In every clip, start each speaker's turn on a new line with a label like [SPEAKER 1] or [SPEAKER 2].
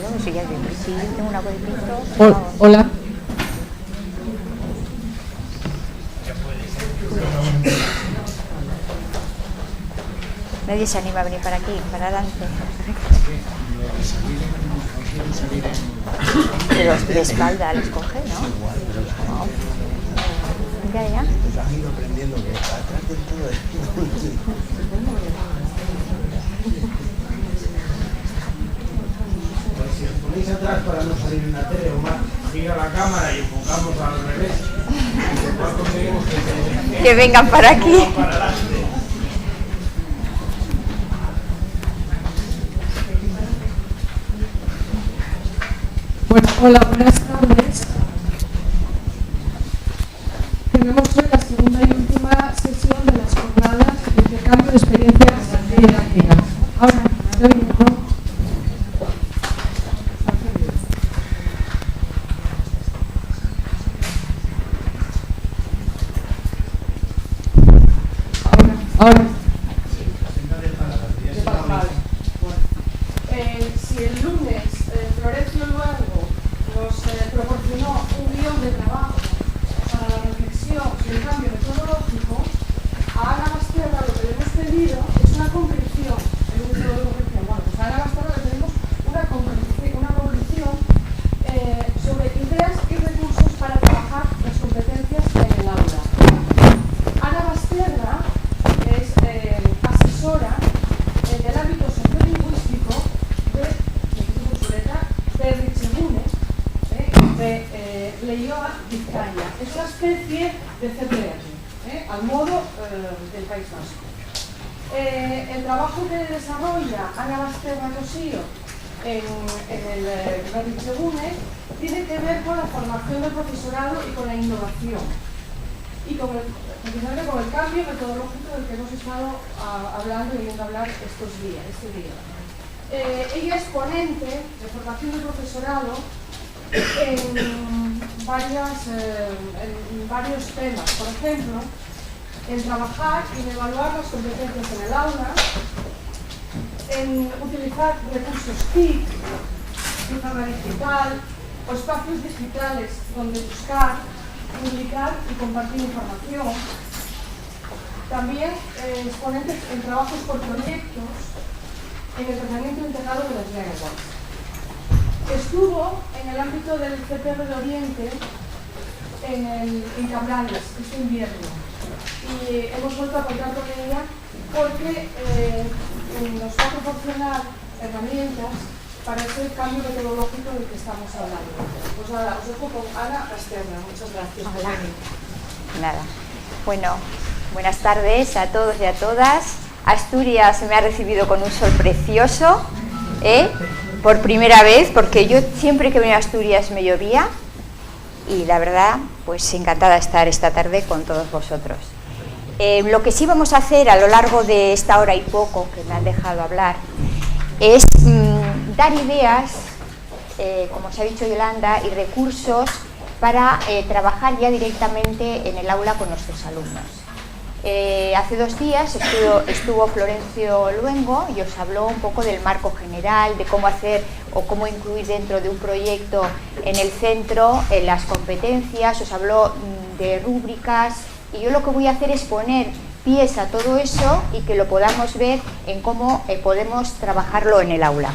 [SPEAKER 1] luego si ya si tengo una cuadrito.
[SPEAKER 2] Hola.
[SPEAKER 1] Nadie se anima a venir para aquí, para adelante. Pero de espalda les coge, ¿no? No. Ya.
[SPEAKER 3] Pues han ido aprendiendo que atrás del todo pues si os ponéis atrás para no salir en la tele, Omar, gira la cámara y enfocamos al revés. Y después conseguimos
[SPEAKER 1] que vengan para aquí.
[SPEAKER 2] Bueno, hola, buenas tardes. Tenemos hoy la segunda y última sesión de las jornadas de intercambio de experiencias didácticas. Ahora, ¿está bien, no? Ahora.
[SPEAKER 4] Si el lunes Florencio Luengo nos proporcionó un guión de trabajo para la reflexión y el cambio metodológico, a Ana Basterra lo que le hemos pedido es una concreción. Bueno, pues a Ana Basterra le pedimos una concreción sobre ideas y recursos para trabajar las competencias en el aula. Ana Basterra es asesora del ámbito sociolingüístico de Richegunes, de Leioa, Vizcaya. Es una especie de CPR, al modo del País Vasco. El trabajo que desarrolla Ana Basterra Cosío en el Richegunes tiene que ver con la formación del profesorado y con la innovación. Y precisamente con el cambio metodológico del que hemos estado hablando y viendo hablar este día. Ella es ponente de formación del profesorado en varios temas. Por ejemplo, en trabajar y en evaluar las competencias en el aula, en utilizar recursos TIC, pizarra digital o espacios digitales donde buscar, publicar y compartir información. También exponentes en trabajos por proyectos en el tratamiento integrado de las lenguas. Estuvo en el ámbito del CPR de Oriente en Cabrales este invierno y hemos vuelto a contar con ella porque nos va a proporcionar herramientas para ese cambio metodológico del que estamos hablando. Pues nada, os dejo con Ana Basterra. Muchas gracias.
[SPEAKER 1] Hola. Nada. Bueno, buenas tardes a todos y a todas. Asturias me ha recibido con un sol precioso, por primera vez, porque yo siempre que venía a Asturias me llovía y la verdad, pues encantada de estar esta tarde con todos vosotros. Lo que sí vamos a hacer a lo largo de esta hora y poco que me han dejado hablar es dar ideas, como os ha dicho Yolanda, y recursos para trabajar ya directamente en el aula con nuestros alumnos. Hace 2 días estuvo Florencio Luengo y os habló un poco del marco general, de cómo hacer o cómo incluir dentro de un proyecto en el centro las competencias, os habló de rúbricas y yo lo que voy a hacer es poner pies a todo eso y que lo podamos ver en cómo podemos trabajarlo en el aula.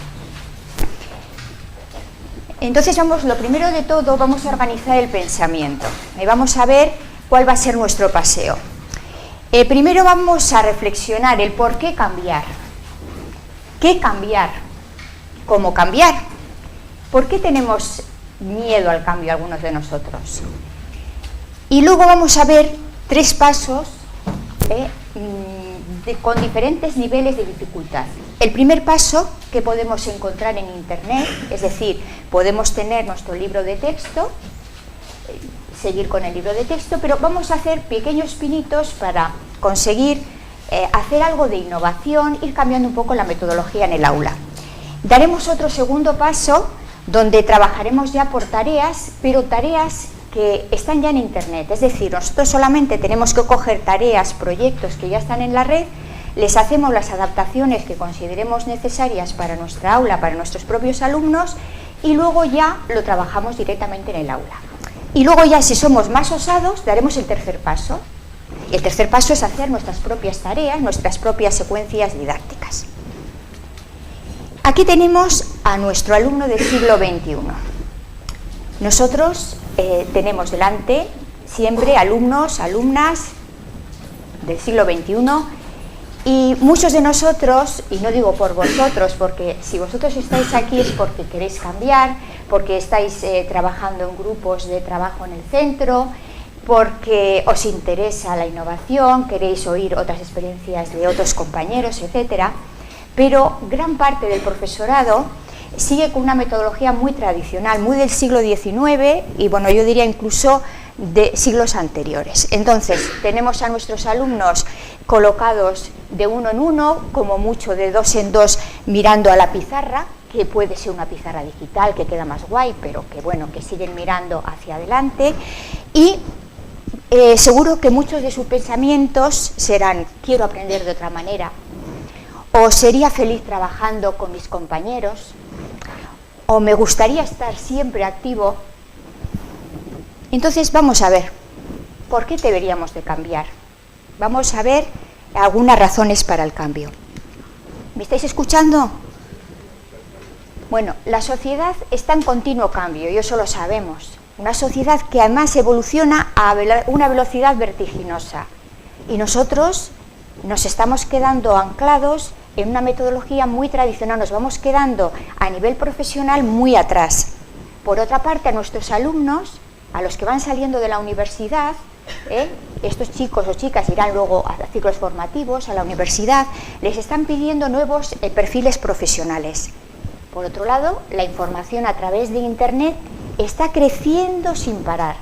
[SPEAKER 1] Entonces lo primero de todo vamos a organizar el pensamiento y vamos a ver cuál va a ser nuestro paseo. Primero vamos a reflexionar el por qué cambiar. ¿Qué cambiar? ¿Cómo cambiar? ¿Por qué tenemos miedo al cambio algunos de nosotros? Y luego vamos a ver 3 pasos con diferentes niveles de dificultad. El primer paso que podemos encontrar en Internet, es decir, podemos tener nuestro libro de texto, seguir con el libro de texto, pero vamos a hacer pequeños pinitos para conseguir hacer algo de innovación, ir cambiando un poco la metodología en el aula. Daremos otro segundo paso donde trabajaremos ya por tareas, pero tareas que están ya en Internet, es decir, nosotros solamente tenemos que coger tareas, proyectos que ya están en la red les hacemos las adaptaciones que consideremos necesarias para nuestra aula, para nuestros propios alumnos, y luego ya lo trabajamos directamente en el aula. Y luego ya, si somos más osados, daremos el tercer paso. Y el tercer paso es hacer nuestras propias tareas, nuestras propias secuencias didácticas. Aquí tenemos a nuestro alumno del siglo XXI. Nosotros tenemos delante siempre alumnos, alumnas del siglo XXI, y muchos de nosotros, y no digo por vosotros, porque si vosotros estáis aquí es porque queréis cambiar, porque estáis trabajando en grupos de trabajo en el centro, porque os interesa la innovación, queréis oír otras experiencias de otros compañeros, etcétera, pero gran parte del profesorado sigue con una metodología muy tradicional, muy del siglo XIX y, bueno, yo diría incluso de siglos anteriores. Entonces, tenemos a nuestros alumnos colocados de uno en uno, como mucho de dos en dos, mirando a la pizarra, que puede ser una pizarra digital que queda más guay, pero que, bueno, que siguen mirando hacia adelante. Y seguro que muchos de sus pensamientos serán: quiero aprender de otra manera, o sería feliz trabajando con mis compañeros, o me gustaría estar siempre activo. Entonces vamos a ver, ¿por qué deberíamos de cambiar? Vamos a ver algunas razones para el cambio. ¿Me estáis escuchando? Bueno, la sociedad está en continuo cambio, y eso lo sabemos. Una sociedad que además evoluciona a una velocidad vertiginosa. Y nosotros nos estamos quedando anclados en una metodología muy tradicional, nos vamos quedando a nivel profesional muy atrás. Por otra parte, a nuestros alumnos, a los que van saliendo de la universidad, estos chicos o chicas irán luego a ciclos formativos, a la universidad, les están pidiendo nuevos perfiles profesionales. Por otro lado, la información a través de Internet está creciendo sin parar.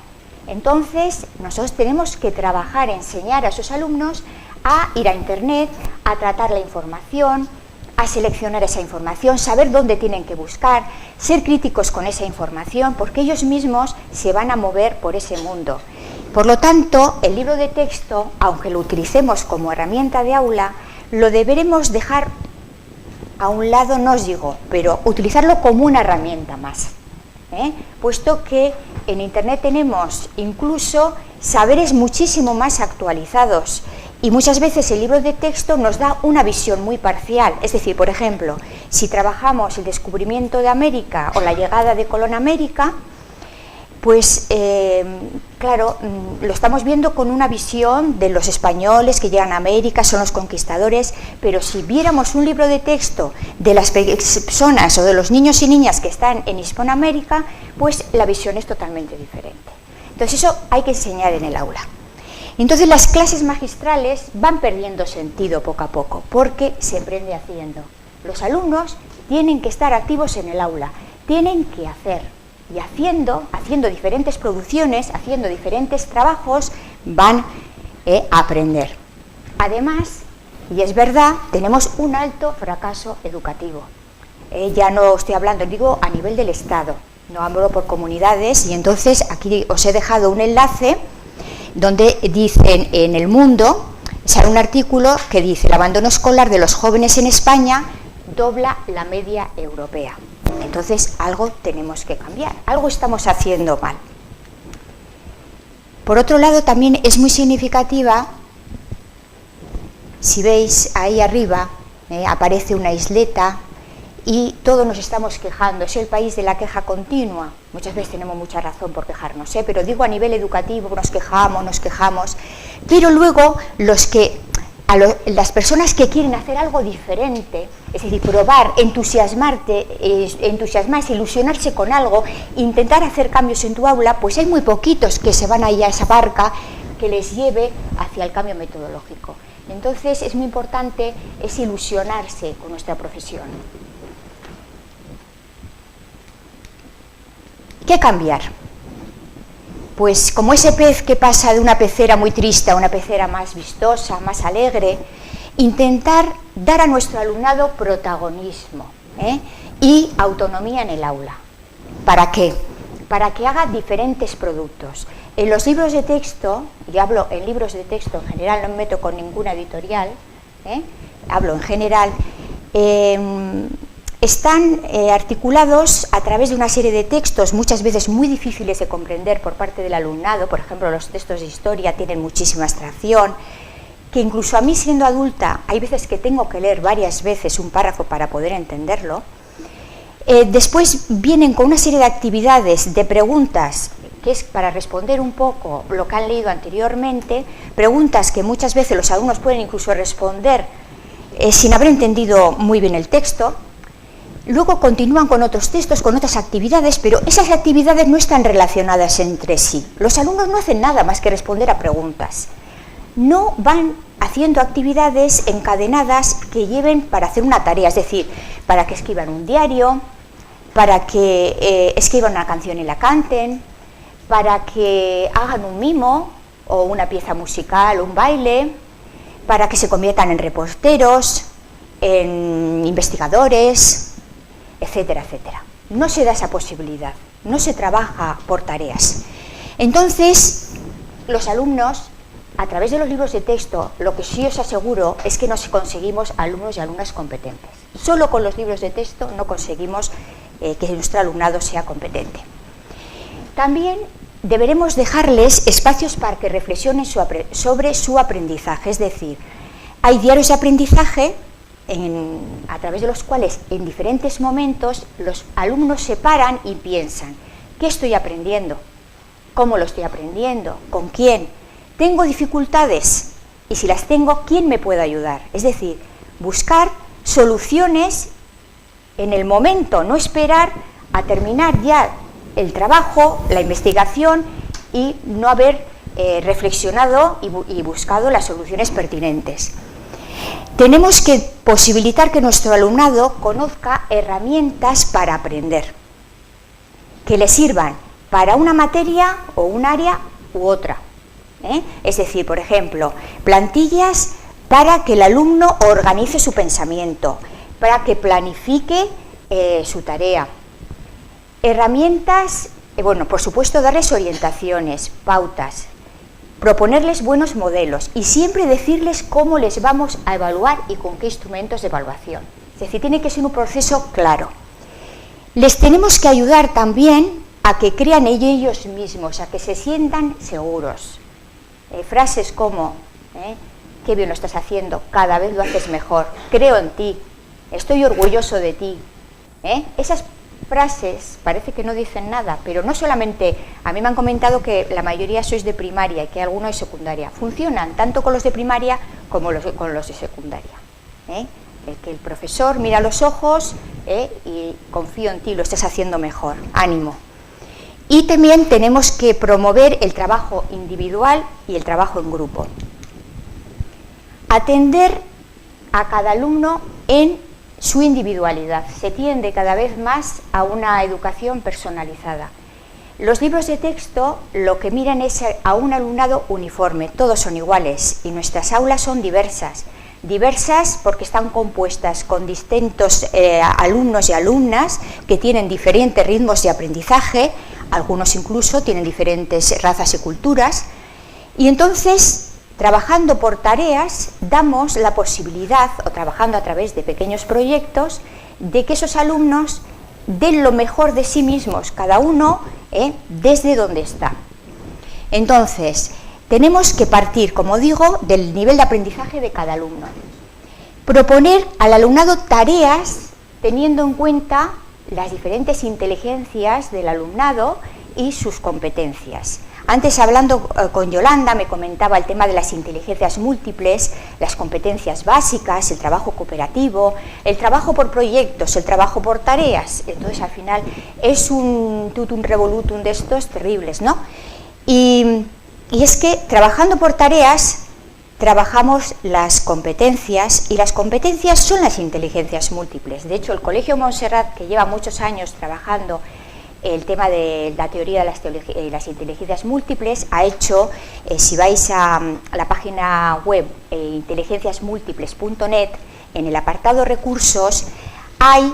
[SPEAKER 1] Entonces, nosotros tenemos que trabajar, enseñar a esos alumnos a ir a Internet, a tratar la información, a seleccionar esa información, saber dónde tienen que buscar, ser críticos con esa información, porque ellos mismos se van a mover por ese mundo. Por lo tanto, el libro de texto, aunque lo utilicemos como herramienta de aula, lo deberemos dejar a un lado, no os digo, pero utilizarlo como una herramienta más, puesto que en Internet tenemos incluso saberes muchísimo más actualizados. Y muchas veces el libro de texto nos da una visión muy parcial. Es decir, por ejemplo, si trabajamos el descubrimiento de América o la llegada de Colón a América, pues claro, lo estamos viendo con una visión de los españoles que llegan a América, son los conquistadores, pero si viéramos un libro de texto de las personas o de los niños y niñas que están en Hispanoamérica, pues la visión es totalmente diferente. Entonces eso hay que enseñar en el aula. Entonces las clases magistrales van perdiendo sentido poco a poco, porque se aprende haciendo. Los alumnos tienen que estar activos en el aula, tienen que hacer, y haciendo diferentes producciones, haciendo diferentes trabajos, van a aprender. Además, y es verdad, tenemos un alto fracaso educativo. Ya no estoy hablando, digo a nivel del Estado, no hablo por comunidades, y entonces aquí os he dejado un enlace donde dicen en El Mundo, sale un artículo que dice: el abandono escolar de los jóvenes en España dobla la media europea. Entonces algo tenemos que cambiar, algo estamos haciendo mal. Por otro lado, también es muy significativa, si veis ahí arriba, aparece una isleta, y todos nos estamos quejando, es el país de la queja continua. Muchas veces tenemos mucha razón por quejarnos, pero digo a nivel educativo, nos quejamos, pero luego las personas que quieren hacer algo diferente, es decir, probar, entusiasmarse, ilusionarse con algo, intentar hacer cambios en tu aula, pues hay muy poquitos que se van ahí a esa barca que les lleve hacia el cambio metodológico. Entonces es muy importante ilusionarse con nuestra profesión. ¿Qué cambiar? Pues como ese pez que pasa de una pecera muy triste a una pecera más vistosa, más alegre, intentar dar a nuestro alumnado protagonismo y autonomía en el aula. ¿Para qué? Para que haga diferentes productos. En los libros de texto, y hablo en libros de texto en general, no me meto con ninguna editorial, hablo en general, están articulados a través de una serie de textos muchas veces muy difíciles de comprender por parte del alumnado. Por ejemplo, los textos de historia tienen muchísima abstracción, que incluso a mí, siendo adulta, hay veces que tengo que leer varias veces un párrafo para poder entenderlo. Después vienen con una serie de actividades, de preguntas, que es para responder un poco lo que han leído anteriormente, preguntas que muchas veces los alumnos pueden incluso responder sin haber entendido muy bien el texto. Luego continúan con otros textos, con otras actividades, pero esas actividades no están relacionadas entre sí. Los alumnos no hacen nada más que responder a preguntas. No van haciendo actividades encadenadas que lleven para hacer una tarea, es decir, para que escriban un diario, para que escriban una canción y la canten, para que hagan un mimo o una pieza musical, un baile, para que se conviertan en reporteros, en investigadores, etcétera, etcétera. No se da esa posibilidad, no se trabaja por tareas. Entonces, los alumnos, a través de los libros de texto, lo que sí os aseguro es que nos conseguimos alumnos y alumnas competentes. Solo con los libros de texto no conseguimos que nuestro alumnado sea competente. También deberemos dejarles espacios para que reflexionen sobre su aprendizaje, es decir, hay diarios de aprendizaje a través de los cuales en diferentes momentos los alumnos se paran y piensan: ¿qué estoy aprendiendo? ¿Cómo lo estoy aprendiendo? ¿Con quién? ¿Tengo dificultades? Y si las tengo, ¿quién me puede ayudar? Es decir, buscar soluciones en el momento, no esperar a terminar ya el trabajo, la investigación y no haber reflexionado y buscado las soluciones pertinentes. Tenemos que posibilitar que nuestro alumnado conozca herramientas para aprender, que le sirvan para una materia o un área u otra. Es decir, por ejemplo, plantillas para que el alumno organice su pensamiento, para que planifique su tarea. Herramientas, por supuesto, darles orientaciones, pautas, proponerles buenos modelos y siempre decirles cómo les vamos a evaluar y con qué instrumentos de evaluación. Es decir, tiene que ser un proceso claro. Les tenemos que ayudar también a que crean ellos mismos, a que se sientan seguros. Frases como, qué bien lo estás haciendo, cada vez lo haces mejor, creo en ti, estoy orgulloso de ti. Esas frases parece que no dicen nada, pero no solamente, a mí me han comentado que la mayoría sois de primaria y que alguno es secundaria. Funcionan tanto con los de primaria como con los de secundaria. Que el profesor mira a los ojos y confío en ti, lo estás haciendo mejor, ánimo. Y también tenemos que promover el trabajo individual y el trabajo en grupo. Atender a cada alumno en su individualidad. Se tiende cada vez más a una educación personalizada. Los libros de texto lo que miran es a un alumnado uniforme, todos son iguales y nuestras aulas son diversas. Diversas porque están compuestas con distintos alumnos y alumnas que tienen diferentes ritmos de aprendizaje, algunos incluso tienen diferentes razas y culturas, y entonces, trabajando por tareas, damos la posibilidad, o trabajando a través de pequeños proyectos, de que esos alumnos den lo mejor de sí mismos, cada uno desde donde está. Entonces, tenemos que partir, como digo, del nivel de aprendizaje de cada alumno. Proponer al alumnado tareas teniendo en cuenta las diferentes inteligencias del alumnado y sus competencias. Antes, hablando con Yolanda, me comentaba el tema de las inteligencias múltiples, las competencias básicas, el trabajo cooperativo, el trabajo por proyectos, el trabajo por tareas. Entonces, al final, es un tutum revolutum de estos terribles, ¿no? Y es que, trabajando por tareas, trabajamos las competencias, y las competencias son las inteligencias múltiples. De hecho, el Colegio Montserrat, que lleva muchos años trabajando el tema de la teoría de las inteligencias múltiples, ha hecho, si vais a la página web inteligenciasmúltiples.net, en el apartado recursos, hay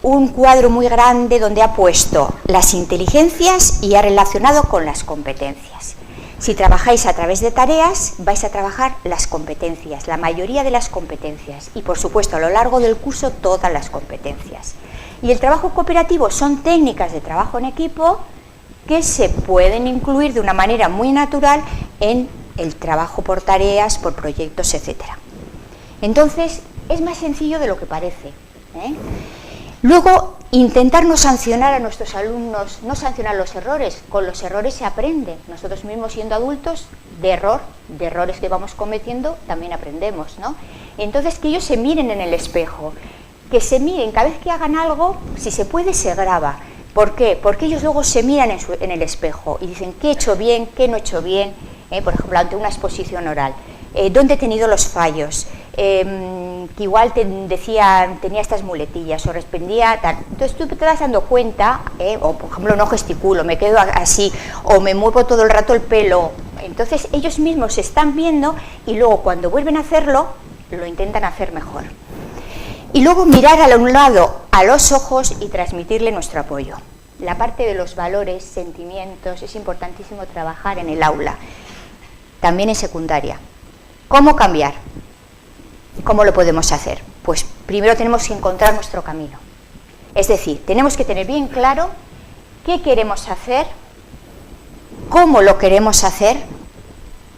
[SPEAKER 1] un cuadro muy grande donde ha puesto las inteligencias y ha relacionado con las competencias. Si trabajáis a través de tareas, vais a trabajar las competencias, la mayoría de las competencias y, por supuesto, a lo largo del curso, todas las competencias. Y el trabajo cooperativo son técnicas de trabajo en equipo que se pueden incluir de una manera muy natural en el trabajo por tareas, por proyectos, etc. Entonces, es más sencillo de lo que parece, ¿eh? Luego, intentar no sancionar a nuestros alumnos, no sancionar los errores. Con los errores se aprende. Nosotros mismos, siendo adultos, de errores que vamos cometiendo, también aprendemos, ¿no? Entonces, que ellos se miren en el espejo, que se miren, cada vez que hagan algo, si se puede, se graba. ¿Por qué? Porque ellos luego se miran en el espejo y dicen qué he hecho bien, qué no he hecho bien, por ejemplo, ante una exposición oral. ¿Dónde he tenido los fallos? Que igual tenía estas muletillas o respondía tal. Entonces tú te vas dando cuenta, o por ejemplo no gesticulo, me quedo así, o me muevo todo el rato el pelo. Entonces ellos mismos se están viendo y luego cuando vuelven a hacerlo, lo intentan hacer mejor. Y luego mirar al alumnado a los ojos y transmitirle nuestro apoyo. La parte de los valores, sentimientos, es importantísimo trabajar en el aula, también en secundaria. ¿Cómo cambiar? ¿Cómo lo podemos hacer? Pues primero tenemos que encontrar nuestro camino. Es decir, tenemos que tener bien claro qué queremos hacer, cómo lo queremos hacer,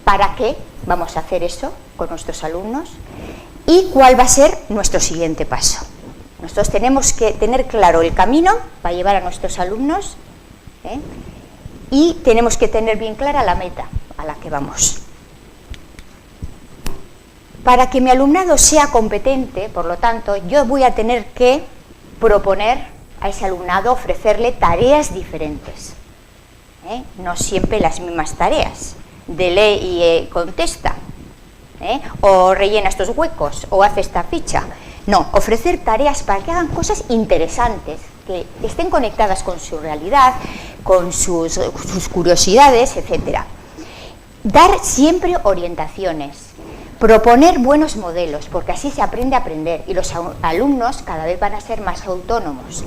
[SPEAKER 1] para qué vamos a hacer eso con nuestros alumnos y cuál va a ser nuestro siguiente paso. Nosotros tenemos que tener claro el camino para llevar a nuestros alumnos, y tenemos que tener bien clara la meta a la que vamos. Para que mi alumnado sea competente, por lo tanto, yo voy a tener que proponer a ese alumnado, ofrecerle tareas diferentes. No siempre las mismas tareas, de lee y contesta, o rellena estos huecos, o hace esta ficha. No, ofrecer tareas para que hagan cosas interesantes, que estén conectadas con su realidad, con sus curiosidades, etc. Dar siempre orientaciones. Proponer buenos modelos, porque así se aprende a aprender y los alumnos cada vez van a ser más autónomos.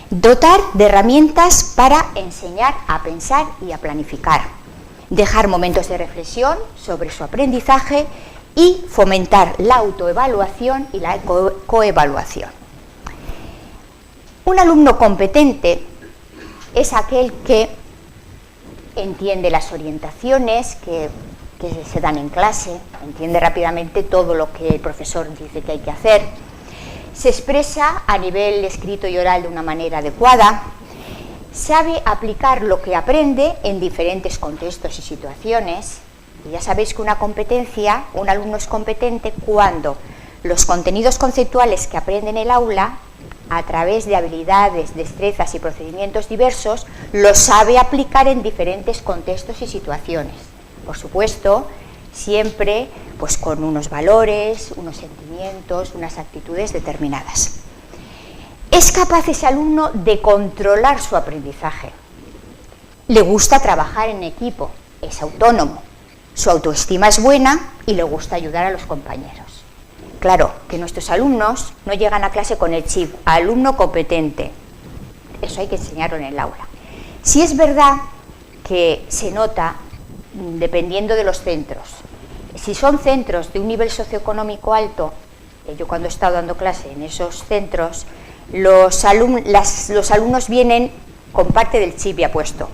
[SPEAKER 1] Dotar de herramientas para enseñar a pensar y a planificar. Dejar momentos de reflexión sobre su aprendizaje y fomentar la autoevaluación y la coevaluación. Un alumno competente es aquel que entiende las orientaciones que se dan en clase, entiende rápidamente todo lo que el profesor dice que hay que hacer, se expresa a nivel escrito y oral de una manera adecuada, sabe aplicar lo que aprende en diferentes contextos y situaciones. Y ya sabéis que una competencia, un alumno es competente cuando los contenidos conceptuales que aprende en el aula, a través de habilidades, destrezas y procedimientos diversos, los sabe aplicar en diferentes contextos y situaciones. Por supuesto, siempre pues con unos valores, unos sentimientos, unas actitudes determinadas. Es capaz ese alumno de controlar su aprendizaje. Le gusta trabajar en equipo, es autónomo, su autoestima es buena y le gusta ayudar a los compañeros. Claro, que nuestros alumnos no llegan a clase con el chip alumno competente. Eso hay que enseñarlo en el aula. Sí es verdad que se nota dependiendo de los centros. Si son centros de un nivel socioeconómico alto, yo cuando he estado dando clase en esos centros, los alumnos vienen con parte del chip ya puesto,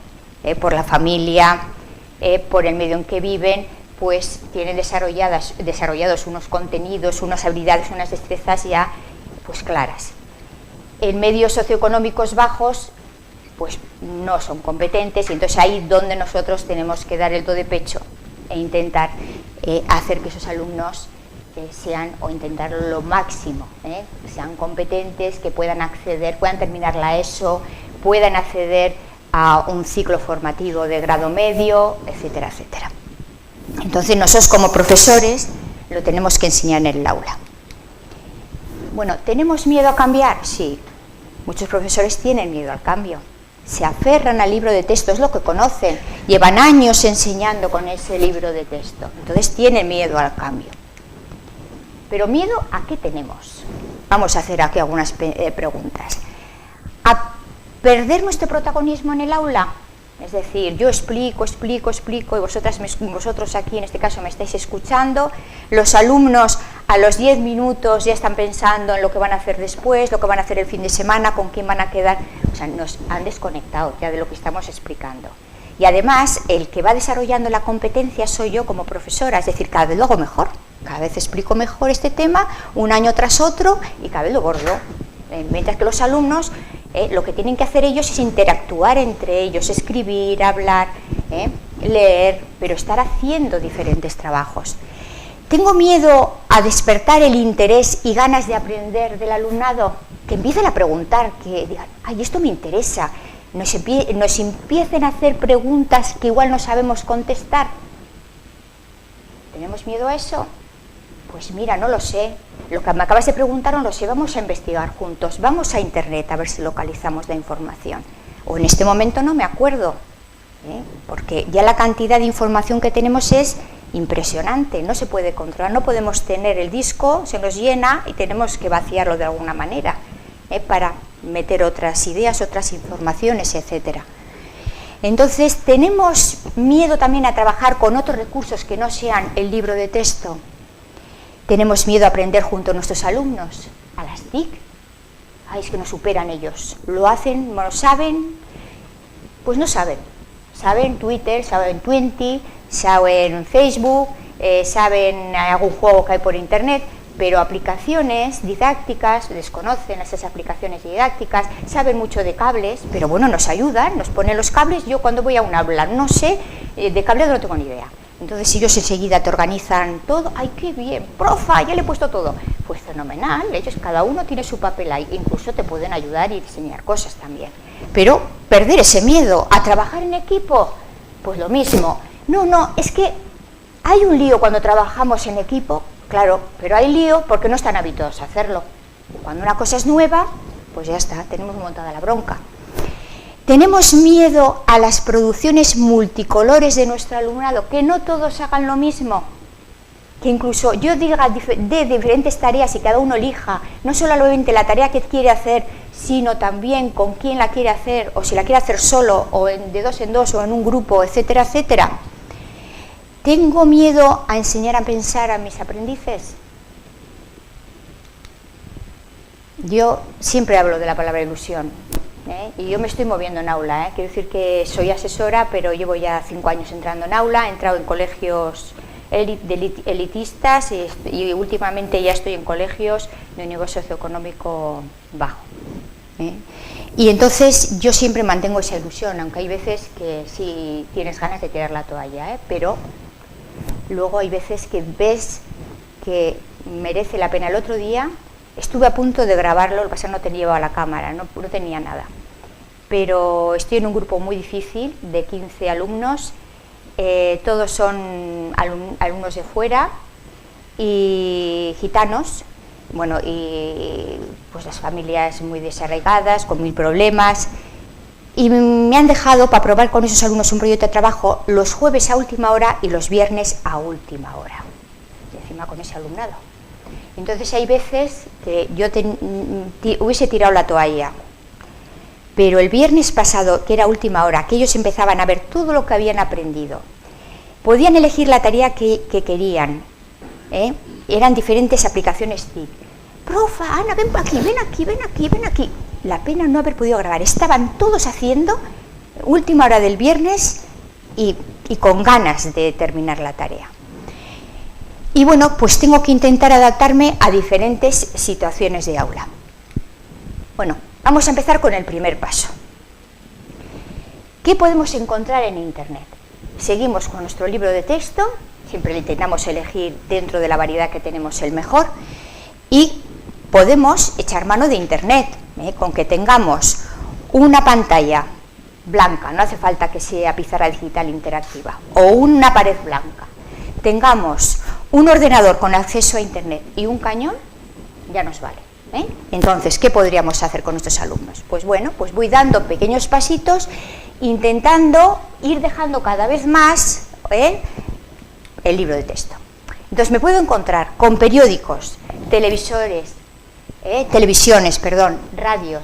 [SPEAKER 1] por la familia, por el medio en que viven, pues tienen desarrollados unos contenidos, unas habilidades, unas destrezas ya pues claras. En medios socioeconómicos bajos pues no son competentes y entonces ahí es donde nosotros tenemos que dar el do de pecho e intentar hacer que esos alumnos sean, o intentar lo máximo, sean competentes, que puedan acceder, puedan terminar la ESO, puedan acceder a un ciclo formativo de grado medio, etcétera, etcétera. Entonces nosotros como profesores lo tenemos que enseñar en el aula. Bueno, ¿tenemos miedo a cambiar? Sí, muchos profesores tienen miedo al cambio. Se aferran al libro de texto, es lo que conocen, llevan años enseñando con ese libro de texto, entonces tienen miedo al cambio. Pero ¿miedo a qué tenemos? Vamos a hacer aquí algunas preguntas. ¿A perder nuestro protagonismo en el aula? Es decir, yo explico y vosotros aquí en este caso me estáis escuchando. Los alumnos a los 10 minutos ya están pensando en lo que van a hacer después, lo que van a hacer el fin de semana, con quién van a quedar. O sea, nos han desconectado ya de lo que estamos explicando. Y además, el que va desarrollando la competencia soy yo como profesora, es decir, cada vez lo hago mejor. Cada vez explico mejor este tema, un año tras otro, y cada vez lo bordo. Mientras que los alumnos, lo que tienen que hacer ellos es interactuar entre ellos, escribir, hablar, leer, pero estar haciendo diferentes trabajos. Tengo miedo a despertar el interés y ganas de aprender del alumnado, que empiecen a preguntar, que digan, ay, esto me interesa, nos empiecen a hacer preguntas que igual no sabemos contestar. ¿Tenemos miedo a eso? Pues mira, no lo sé. Lo que me acabas de preguntar no lo sé, vamos a investigar juntos, vamos a internet a ver si localizamos la información. O en este momento no me acuerdo, porque ya la cantidad de información que tenemos es impresionante, no se puede controlar, no podemos tener el disco, se nos llena y tenemos que vaciarlo de alguna manera, para meter otras ideas, otras informaciones, etcétera. Entonces, tenemos miedo también a trabajar con otros recursos que no sean el libro de texto. Tenemos miedo a aprender junto a nuestros alumnos, a las TIC. Ay, es que nos superan ellos. ¿Lo hacen? ¿No lo saben? Pues no saben. Saben Twitter, saben Twenty, saben Facebook, saben algún juego que hay por Internet, pero aplicaciones didácticas, desconocen esas aplicaciones didácticas, saben mucho de cables, pero bueno, nos ayudan, nos ponen los cables. Yo cuando voy a un aula no sé de cableado, no tengo ni idea. Entonces ellos enseguida te organizan todo. ¡Ay, qué bien! ¡Profa! Ya le he puesto todo. Pues fenomenal, ellos cada uno tiene su papel ahí, incluso te pueden ayudar y enseñar cosas también. Pero perder ese miedo a trabajar en equipo, pues lo mismo. No, es que hay un lío cuando trabajamos en equipo, claro, pero hay lío porque no están habituados a hacerlo. Cuando una cosa es nueva, pues ya está, tenemos montada la bronca. Tenemos miedo a las producciones multicolores de nuestro alumnado, que no todos hagan lo mismo, que incluso yo diga de diferentes tareas y cada uno elija, no solamente la tarea que quiere hacer, sino también con quién la quiere hacer, o si la quiere hacer solo, o de dos en dos, o en un grupo, etcétera, etcétera. ¿Tengo miedo a enseñar a pensar a mis aprendices? Yo siempre hablo de la palabra ilusión. Y yo me estoy moviendo en aula, quiero decir que soy asesora, pero llevo ya 5 años entrando en aula, he entrado en colegios elitistas y últimamente ya estoy en colegios de nivel socioeconómico bajo. Y entonces yo siempre mantengo esa ilusión, aunque hay veces que sí tienes ganas de tirar la toalla, pero luego hay veces que ves que merece la pena. El otro día estuve a punto de grabarlo, lo que pasa es que no te llevaba la cámara, no tenía nada. Pero estoy en un grupo muy difícil, de 15 alumnos, todos son alumnos de fuera y gitanos, bueno, y pues las familias muy desarraigadas, con 1000 problemas, y me han dejado para probar con esos alumnos un proyecto de trabajo los jueves a última hora y los viernes a última hora, y encima con ese alumnado. Entonces hay veces que yo hubiese tirado la toalla, pero el viernes pasado, que era última hora, que ellos empezaban a ver todo lo que habían aprendido, podían elegir la tarea que querían, eran diferentes aplicaciones TIC. Profa, Ana, ven aquí, ven aquí, ven aquí, ven aquí. La pena no haber podido grabar, estaban todos haciendo última hora del viernes y con ganas de terminar la tarea. Y bueno, pues tengo que intentar adaptarme a diferentes situaciones de aula. Bueno, vamos a empezar con el primer paso. ¿Qué podemos encontrar en Internet? Seguimos con nuestro libro de texto, siempre le intentamos elegir dentro de la variedad que tenemos el mejor, y podemos echar mano de Internet, con que tengamos una pantalla blanca, no hace falta que sea pizarra digital interactiva, o una pared blanca, tengamos un ordenador con acceso a Internet y un cañón, ya nos vale. Entonces, ¿qué podríamos hacer con nuestros alumnos? Pues bueno, pues voy dando pequeños pasitos, intentando ir dejando cada vez más el libro de texto. Entonces me puedo encontrar con periódicos, televisiones, radios,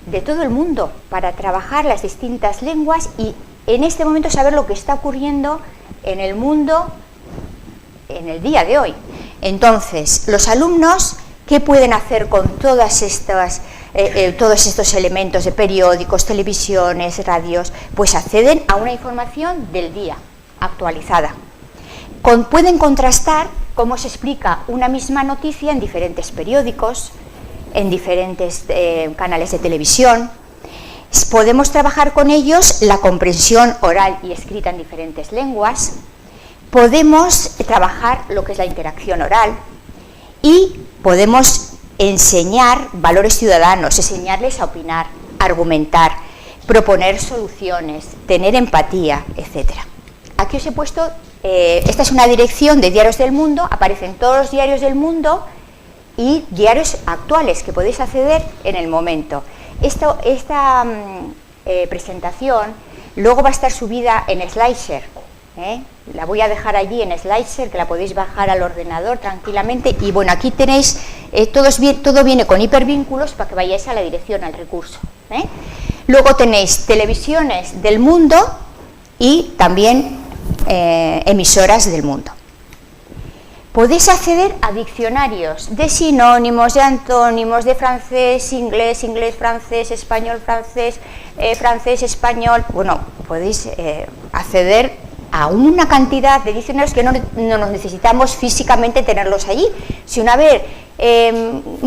[SPEAKER 1] de todo el mundo para trabajar las distintas lenguas y en este momento saber lo que está ocurriendo en el mundo en el día de hoy. Entonces, los alumnos, ¿qué pueden hacer con todos estos elementos de periódicos, televisiones, radios? Pues acceden a una información del día, actualizada. Pueden contrastar cómo se explica una misma noticia en diferentes periódicos, en diferentes canales de televisión. Podemos trabajar con ellos la comprensión oral y escrita en diferentes lenguas. Podemos trabajar lo que es la interacción oral y podemos enseñar valores ciudadanos, enseñarles a opinar, argumentar, proponer soluciones, tener empatía, etc. Aquí os he puesto, esta es una dirección de Diarios del Mundo, aparecen todos los diarios del mundo y diarios actuales que podéis acceder en el momento. Esta presentación luego va a estar subida en SlideShare. La voy a dejar allí en SlideShare, que la podéis bajar al ordenador tranquilamente. Y bueno, aquí tenéis, todo viene con hipervínculos para que vayáis a la dirección, al recurso. Luego tenéis televisiones del mundo y también emisoras del mundo. Podéis acceder a diccionarios de sinónimos, de antónimos, de francés, inglés, francés, español, francés, español. Bueno, podéis acceder a una cantidad de diccionarios que no nos necesitamos físicamente tenerlos allí. Si una vez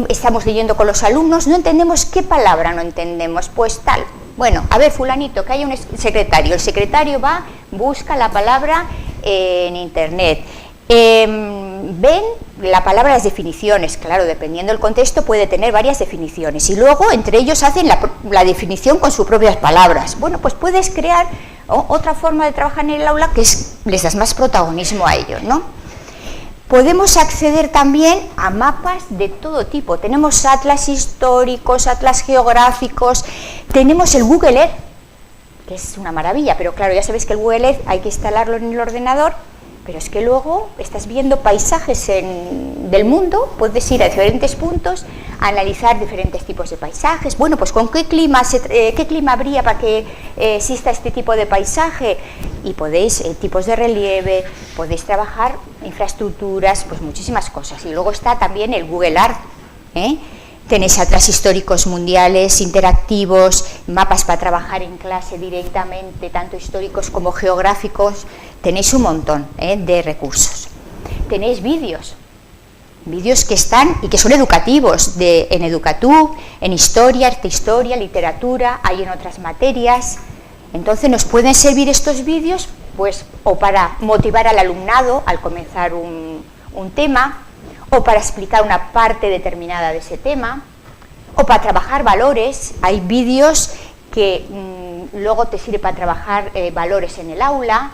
[SPEAKER 1] estamos leyendo con los alumnos, no entendemos qué palabra no entendemos, pues tal. Bueno, a ver, fulanito, que haya un secretario. El secretario va, busca la palabra en internet. Ven la palabra, las definiciones, claro, dependiendo del contexto puede tener varias definiciones y luego entre ellos hacen la definición con sus propias palabras. Bueno, pues puedes crear otra forma de trabajar en el aula que les das más protagonismo a ellos, ¿no? Podemos acceder también a mapas de todo tipo. Tenemos atlas históricos, atlas geográficos, tenemos el Google Earth, que es una maravilla, pero claro, ya sabéis que el Google Earth hay que instalarlo en el ordenador. Pero es que luego estás viendo paisajes del mundo, puedes ir a diferentes puntos, a analizar diferentes tipos de paisajes. Bueno, pues con qué clima habría para que exista este tipo de paisaje. Y podéis, tipos de relieve, podéis trabajar infraestructuras, pues muchísimas cosas. Y luego está también el Google Earth, Tenéis atlas históricos mundiales, interactivos, mapas para trabajar en clase directamente, tanto históricos como geográficos. Tenéis un montón de recursos. Tenéis vídeos que están y que son educativos, en Educatub, en historia, arte historia, literatura, hay en otras materias. Entonces nos pueden servir estos vídeos pues o para motivar al alumnado al comenzar un tema, o para explicar una parte determinada de ese tema, o para trabajar valores. Hay vídeos que luego te sirve para trabajar valores en el aula.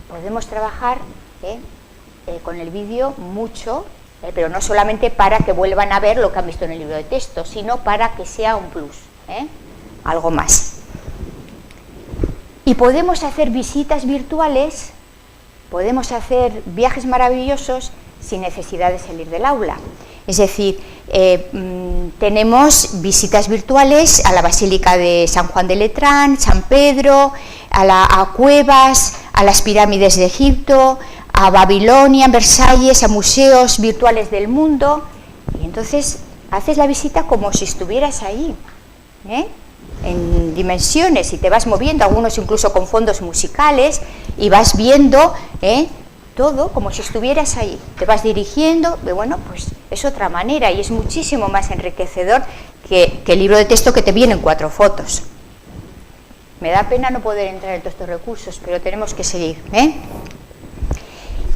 [SPEAKER 1] Podemos trabajar con el vídeo mucho, pero no solamente para que vuelvan a ver lo que han visto en el libro de texto, sino para que sea un plus, algo más. Y podemos hacer visitas virtuales, podemos hacer viajes maravillosos sin necesidad de salir del aula. Es decir, tenemos visitas virtuales a la Basílica de San Juan de Letrán, San Pedro, a cuevas, a las pirámides de Egipto, a Babilonia, Versalles, a museos virtuales del mundo. Y entonces haces la visita como si estuvieras ahí, en dimensiones, y te vas moviendo, algunos incluso con fondos musicales, y vas viendo todo como si estuvieras ahí, te vas dirigiendo. Bueno, pues es otra manera y es muchísimo más enriquecedor que el libro de texto que te vienen 4 fotos. Me da pena no poder entrar en todos estos recursos, pero tenemos que seguir.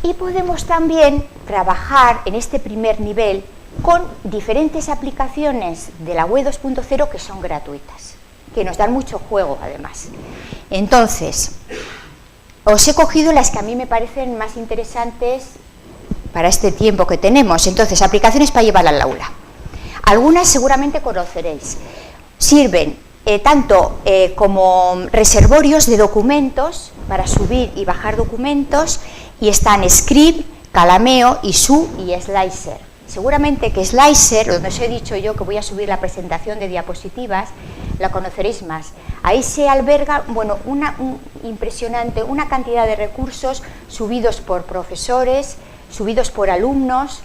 [SPEAKER 1] Y podemos también trabajar en este primer nivel con diferentes aplicaciones de la web 2.0 que son gratuitas, que nos dan mucho juego además. Entonces, os he cogido las que a mí me parecen más interesantes para este tiempo que tenemos. Entonces, aplicaciones para llevar al aula. Algunas seguramente conoceréis. Sirven tanto como reservorios de documentos para subir y bajar documentos, y están Scribd, Calameo, Isu y SlideShare. Seguramente que Slicer, donde os he dicho yo que voy a subir la presentación de diapositivas, la conoceréis más. Ahí se alberga, bueno, impresionante, una cantidad de recursos subidos por profesores, subidos por alumnos,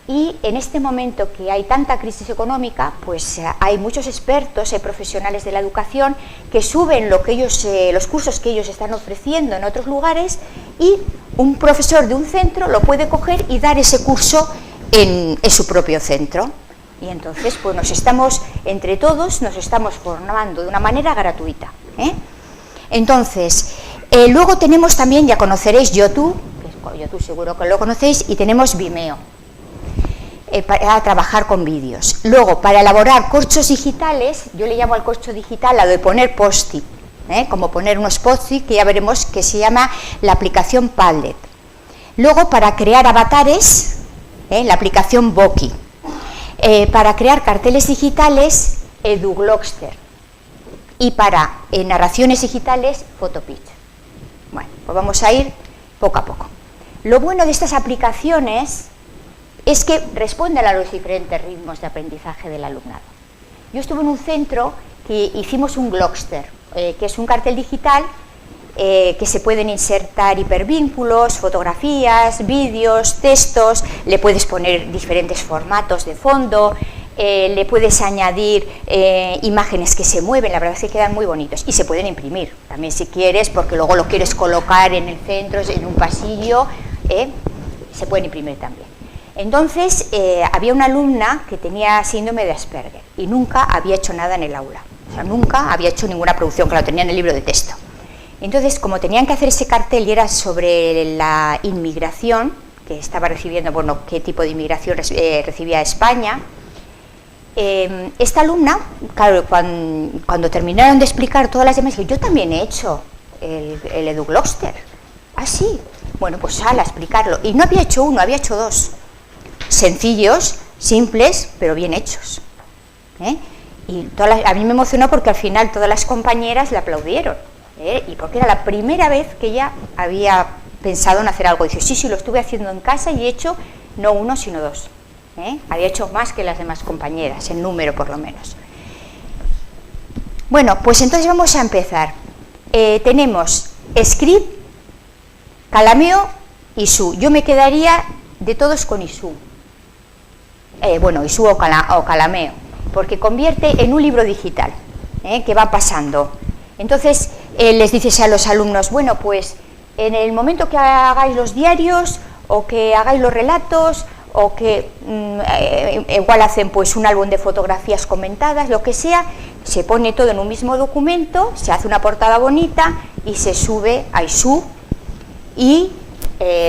[SPEAKER 1] y en este momento que hay tanta crisis económica, pues hay muchos expertos, profesionales de la educación, que suben lo que ellos, los cursos que ellos están ofreciendo en otros lugares, y un profesor de un centro lo puede coger y dar ese curso en su propio centro. Y entonces, pues entre todos nos estamos formando de una manera gratuita, ¿eh? Entonces, luego tenemos también, ya conoceréis YouTube, que YouTube seguro que lo conocéis, y tenemos Vimeo, para trabajar con vídeos. Luego, para elaborar corchos digitales, yo le llamo al corcho digital a lo de poner post-it, como poner unos post-it, que ya veremos que se llama la aplicación Padlet. Luego, para crear avatares, la aplicación Boki. Para crear carteles digitales, EduGlockster. Y para narraciones digitales, Photopitch. Bueno, pues vamos a ir poco a poco. Lo bueno de estas aplicaciones es que responden a los diferentes ritmos de aprendizaje del alumnado. Yo estuve en un centro que hicimos un Glockster, que es un cartel digital que se pueden insertar hipervínculos, fotografías, vídeos, textos, le puedes poner diferentes formatos de fondo, le puedes añadir imágenes que se mueven, la verdad es que quedan muy bonitos, y se pueden imprimir también si quieres, porque luego lo quieres colocar en el centro, en un pasillo, se pueden imprimir también. Entonces, había una alumna que tenía síndrome de Asperger y nunca había hecho nada en el aula, o sea, nunca había hecho ninguna producción, que lo tenía en el libro de texto. Entonces, como tenían que hacer ese cartel y era sobre la inmigración que estaba recibiendo, bueno, qué tipo de inmigración recibía España, esta alumna, claro, cuando terminaron de explicar todas las demás, dije, yo también he hecho el EduGlockster. Ah, sí, bueno, pues a explicarlo. Y no había hecho uno, había hecho dos. Sencillos, simples, pero bien hechos. Y a mí me emocionó porque al final todas las compañeras le aplaudieron. Y porque era la primera vez que ella había pensado en hacer algo. Dice, sí, lo estuve haciendo en casa y he hecho no uno, sino dos. Había hecho más que las demás compañeras, en número por lo menos. Bueno, pues entonces vamos a empezar. Tenemos Script, Calameo y Isu. Yo me quedaría de todos con Isu. Bueno, Isu o Calameo, porque convierte en un libro digital, que va pasando. Entonces, les dices a los alumnos, bueno, pues en el momento que hagáis los diarios o que hagáis los relatos o que igual hacen pues un álbum de fotografías comentadas, lo que sea, se pone todo en un mismo documento, se hace una portada bonita y se sube a Isu, y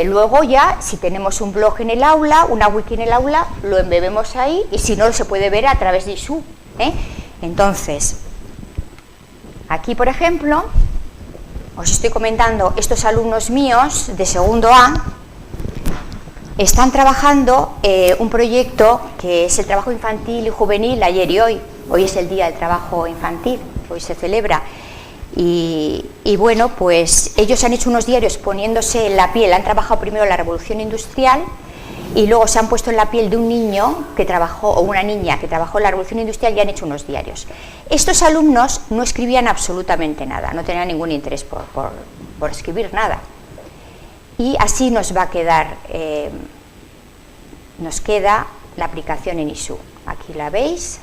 [SPEAKER 1] luego ya, si tenemos un blog en el aula, una wiki en el aula, lo embebemos ahí, y si no, se puede ver a través de Isu. Entonces, aquí, por ejemplo, os estoy comentando, estos alumnos míos de segundo A están trabajando un proyecto que es el trabajo infantil y juvenil ayer y hoy. Hoy es el Día del Trabajo Infantil, hoy se celebra. Y bueno, pues ellos han hecho unos diarios poniéndose en la piel, han trabajado primero la revolución industrial y luego se han puesto en la piel de un niño que trabajó, o una niña que trabajó en la revolución industrial, y han hecho unos diarios. Estos alumnos no escribían absolutamente nada, no tenían ningún interés por escribir nada. Y así nos va a quedar, nos queda la aplicación en Isu. Aquí la veis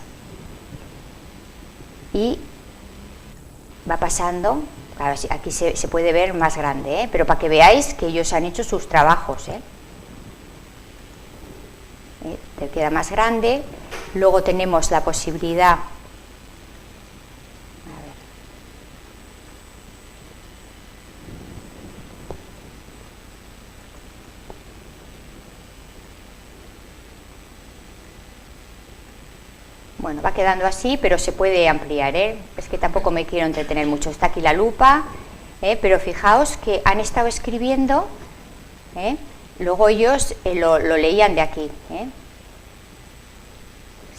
[SPEAKER 1] y va pasando. Claro, aquí se puede ver más grande, pero para que veáis que ellos han hecho sus trabajos. Te queda más grande. Luego tenemos la posibilidad, bueno, va quedando así, pero se puede ampliar, es que tampoco me quiero entretener mucho. Está aquí la lupa, pero fijaos que han estado escribiendo, luego ellos lo leían de aquí,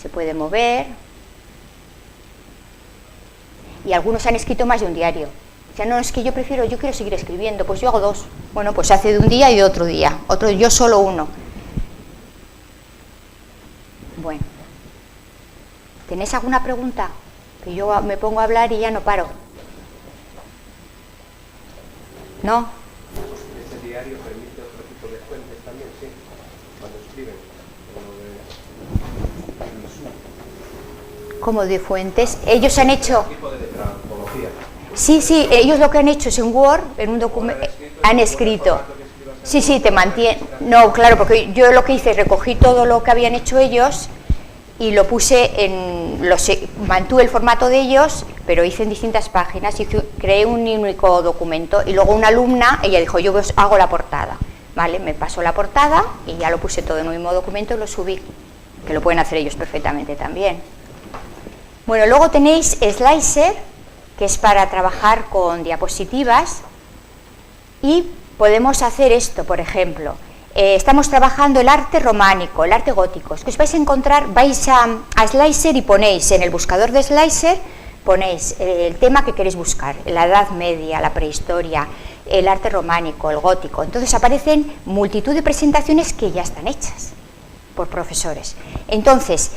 [SPEAKER 1] se puede mover, y algunos han escrito más de un diario. O sea, no, es que yo quiero seguir escribiendo, pues yo hago dos. Bueno, pues hace de un día y de otro día, yo solo uno. ¿Tenéis alguna pregunta? Que yo me pongo a hablar y ya no paro. ¿No?
[SPEAKER 5] ¿Ese diario permite otro tipo de fuentes también? Sí, cuando escriben.
[SPEAKER 1] ¿Cómo de fuentes? Ellos han hecho...
[SPEAKER 5] Tipo de antología.
[SPEAKER 1] Sí, ellos lo que han hecho es en Word, en un documento, han escrito. Sí, te mantiene. No, claro, porque yo lo que hice es recogí todo lo que habían hecho ellos y lo puse en... mantuve el formato de ellos, pero hice en distintas páginas y creé un único documento. Y luego una alumna, ella dijo, yo hago la portada, ¿vale? Me pasó la portada y ya lo puse todo en un mismo documento y lo subí, que lo pueden hacer ellos perfectamente también. Bueno, luego tenéis Slicer, que es para trabajar con diapositivas, y podemos hacer esto, por ejemplo. Estamos trabajando el arte románico, el arte gótico. Es que os vais a encontrar, vais a Slicer y ponéis en el buscador de Slicer, ponéis el tema que queréis buscar, la Edad Media, la prehistoria, el arte románico, el gótico. Entonces aparecen multitud de presentaciones que ya están hechas por profesores. Entonces,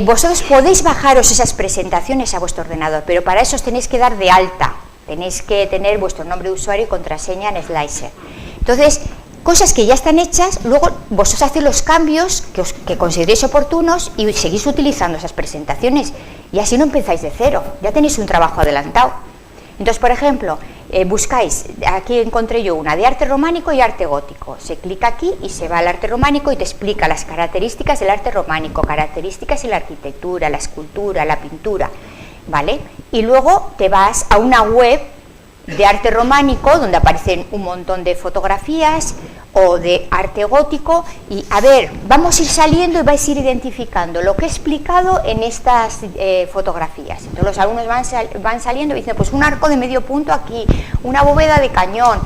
[SPEAKER 1] vosotros podéis bajaros esas presentaciones a vuestro ordenador, pero para eso os tenéis que dar de alta, tenéis que tener vuestro nombre de usuario y contraseña en Slicer. Entonces, cosas que ya están hechas, luego vosotros hacéis los cambios que consideréis oportunos y seguís utilizando esas presentaciones, y así no empezáis de cero, ya tenéis un trabajo adelantado. Entonces, por ejemplo, buscáis, aquí encontré yo una de arte románico y arte gótico, se clica aquí y se va al arte románico y te explica las características del arte románico, características de la arquitectura, la escultura, la pintura, ¿vale? Y luego te vas a una web de arte románico donde aparecen un montón de fotografías o de arte gótico y a ver, vamos a ir saliendo y vais a ir identificando lo que he explicado en estas fotografías. Entonces los alumnos van saliendo y dicen, pues un arco de medio punto aquí, una bóveda de cañón,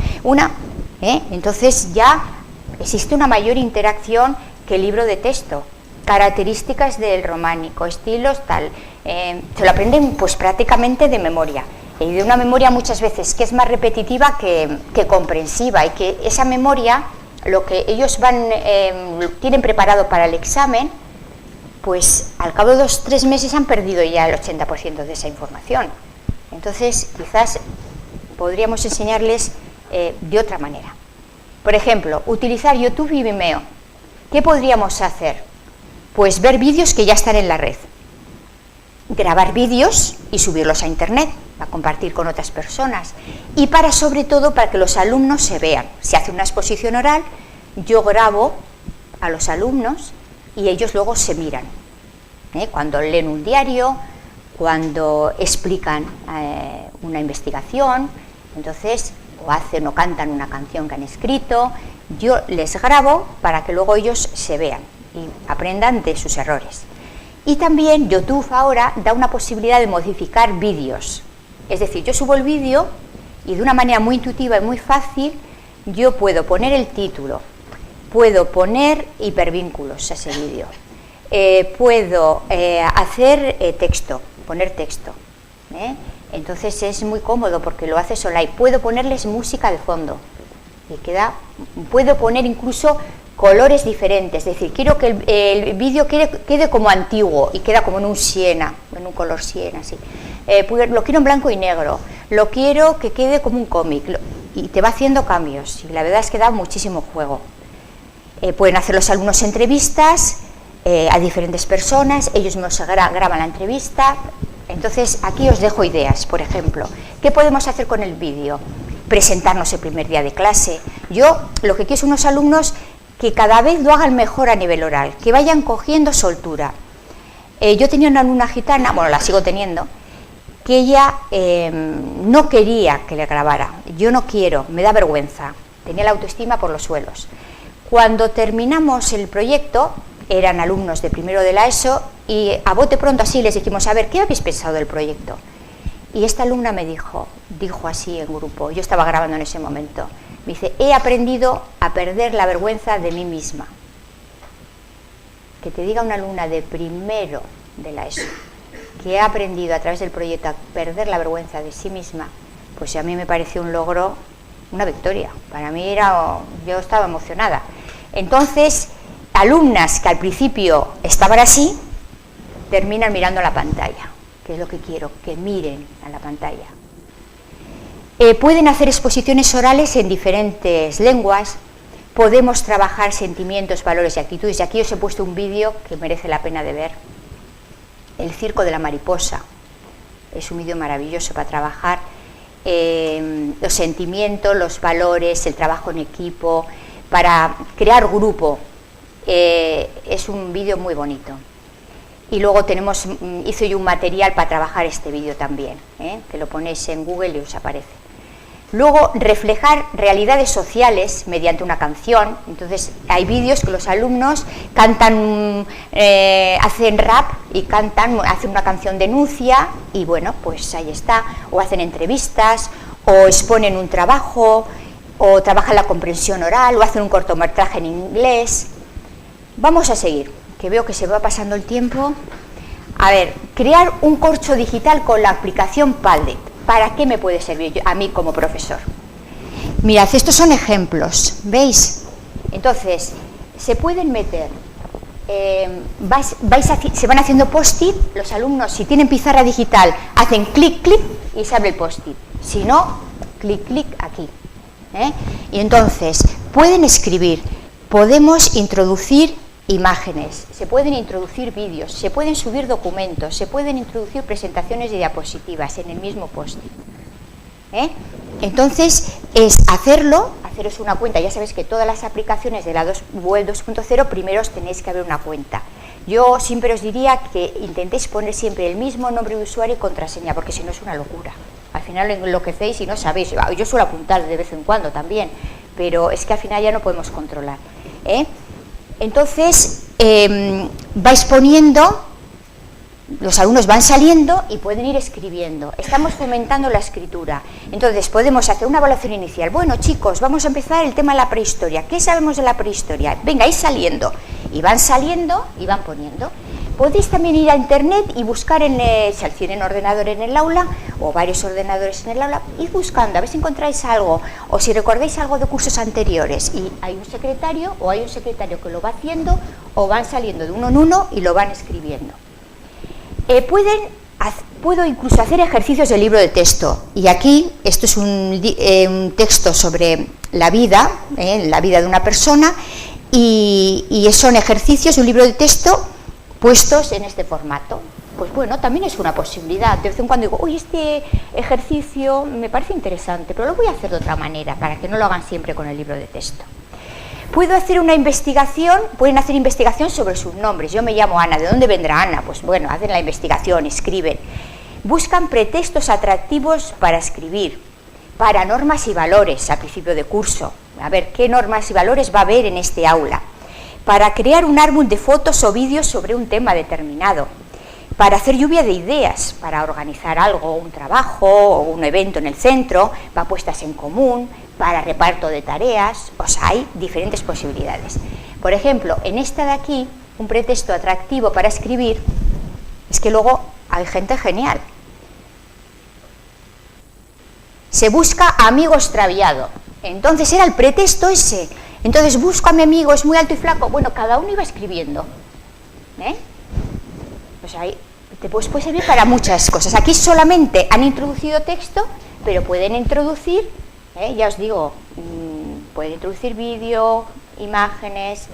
[SPEAKER 1] entonces ya existe una mayor interacción que el libro de texto. Características del románico, estilos tal, se lo aprenden pues prácticamente de memoria. Y de una memoria muchas veces que es más repetitiva que comprensiva, y que esa memoria, lo que ellos tienen preparado para el examen, pues al cabo de 2 o 3 meses han perdido ya el 80% de esa información. Entonces quizás podríamos enseñarles de otra manera. Por ejemplo, utilizar YouTube y Vimeo. ¿Qué podríamos hacer? Pues ver vídeos que ya están en la red, grabar vídeos y subirlos a internet, a compartir con otras personas, y sobre todo para que los alumnos se vean. Se hace una exposición oral, yo grabo a los alumnos y ellos luego se miran, cuando leen un diario, cuando explican una investigación, entonces o hacen o cantan una canción que han escrito, yo les grabo para que luego ellos se vean y aprendan de sus errores. Y también YouTube ahora da una posibilidad de modificar vídeos. Es decir, yo subo el vídeo y de una manera muy intuitiva y muy fácil yo puedo poner el título, puedo poner hipervínculos a ese vídeo, puedo hacer texto, poner texto. Entonces es muy cómodo porque lo hace online. Puedo ponerles música de fondo y puedo poner incluso colores diferentes, es decir, quiero que el vídeo quede como antiguo y queda como en un siena, en un color siena, así. Lo quiero en blanco y negro, lo quiero que quede como un cómic, y te va haciendo cambios, y la verdad es que da muchísimo juego. Pueden hacer los alumnos entrevistas a diferentes personas, ellos mismos graban la entrevista. Entonces aquí os dejo ideas. Por ejemplo, ¿qué podemos hacer con el vídeo? Presentarnos el primer día de clase. Yo lo que quiero es unos alumnos que cada vez lo hagan mejor a nivel oral, que vayan cogiendo soltura. Yo tenía una alumna gitana, bueno, la sigo teniendo, que ella no quería que le grabara. Yo no quiero, me da vergüenza. Tenía la autoestima por los suelos. Cuando terminamos el proyecto, eran alumnos de primero de la ESO, y a bote pronto así les dijimos, a ver, ¿qué habéis pensado del proyecto? Y esta alumna me dijo así en grupo, yo estaba grabando en ese momento, me dice, he aprendido a perder la vergüenza de mí misma. Que te diga una alumna de primero de la ESO, que ha aprendido a través del proyecto a perder la vergüenza de sí misma, pues a mí me pareció un logro, una victoria. Para mí yo estaba emocionada. Entonces, alumnas que al principio estaban así, terminan mirando la pantalla, que es lo que quiero, que miren a la pantalla. Pueden hacer exposiciones orales en diferentes lenguas, podemos trabajar sentimientos, valores y actitudes, y aquí os he puesto un vídeo que merece la pena de ver, El circo de la mariposa. Es un vídeo maravilloso para trabajar los sentimientos, los valores, el trabajo en equipo, para crear grupo. Es un vídeo muy bonito. Y luego hice yo un material para trabajar este vídeo también, que lo ponéis en Google y os aparece. Luego, reflejar realidades sociales mediante una canción. Entonces, hay vídeos que los alumnos cantan, hacen rap y hacen una canción denuncia, y bueno, pues ahí está. O hacen entrevistas, o exponen un trabajo, o trabajan la comprensión oral, o hacen un cortometraje en inglés. Vamos a seguir, que veo que se va pasando el tiempo. A ver, crear un corcho digital con la aplicación Padlet. ¿Para qué me puede servir a mí como profesor? Mirad, estos son ejemplos, ¿veis? Entonces, se pueden meter, se van haciendo post-it, los alumnos, si tienen pizarra digital, hacen clic, clic y se abre el post-it. Si no, clic, clic aquí. Y entonces, pueden escribir, podemos introducir imágenes, se pueden introducir vídeos, se pueden subir documentos, se pueden introducir presentaciones de diapositivas en el mismo post-it. Entonces, es haceros una cuenta. Ya sabéis que todas las aplicaciones de la web 2.0 primero os tenéis que abrir una cuenta. Yo siempre os diría que intentéis poner siempre el mismo nombre de usuario y contraseña, porque si no es una locura. Al final enloquecéis y no sabéis. Yo suelo apuntar de vez en cuando también, pero es que al final ya no podemos controlar. Entonces, vais poniendo, los alumnos van saliendo y pueden ir escribiendo. Estamos fomentando la escritura. Entonces, podemos hacer una evaluación inicial. Bueno, chicos, vamos a empezar el tema de la prehistoria. ¿Qué sabemos de la prehistoria? Venga, ir saliendo. Y van saliendo y van poniendo. Podéis también ir a internet y buscar, si tienen ordenador en el aula o varios ordenadores en el aula, ir buscando, a ver si encontráis algo o si recordáis algo de cursos anteriores, y hay un secretario que lo va haciendo, o van saliendo de uno en uno y lo van escribiendo. Puedo incluso hacer ejercicios del libro de texto, y aquí esto es un texto sobre la vida de una persona, y son ejercicios de un libro de texto puestos en este formato. Pues bueno, también es una posibilidad. De vez en cuando digo, uy, este ejercicio me parece interesante, pero lo voy a hacer de otra manera, para que no lo hagan siempre con el libro de texto. Puedo hacer una investigación, pueden hacer investigación sobre sus nombres. Yo me llamo Ana, ¿de dónde vendrá Ana? Pues bueno, hacen la investigación, escriben. Buscan pretextos atractivos para escribir, para normas y valores a principio de curso. A ver, ¿qué normas y valores va a haber en este aula? Para crear un álbum de fotos o vídeos sobre un tema determinado, para hacer lluvia de ideas, para organizar algo, un trabajo o un evento en el centro, para puestas en común, para reparto de tareas. O sea, hay diferentes posibilidades. Por ejemplo, en esta de aquí, un pretexto atractivo para escribir, es que luego hay gente genial. Se busca amigo extraviado. Entonces era el pretexto ese. Entonces busco a mi amigo, es muy alto y flaco. Bueno, cada uno iba escribiendo. Pues ahí te puede servir para muchas cosas. Aquí solamente han introducido texto, pero pueden introducir, ya os digo, pueden introducir vídeo, imágenes,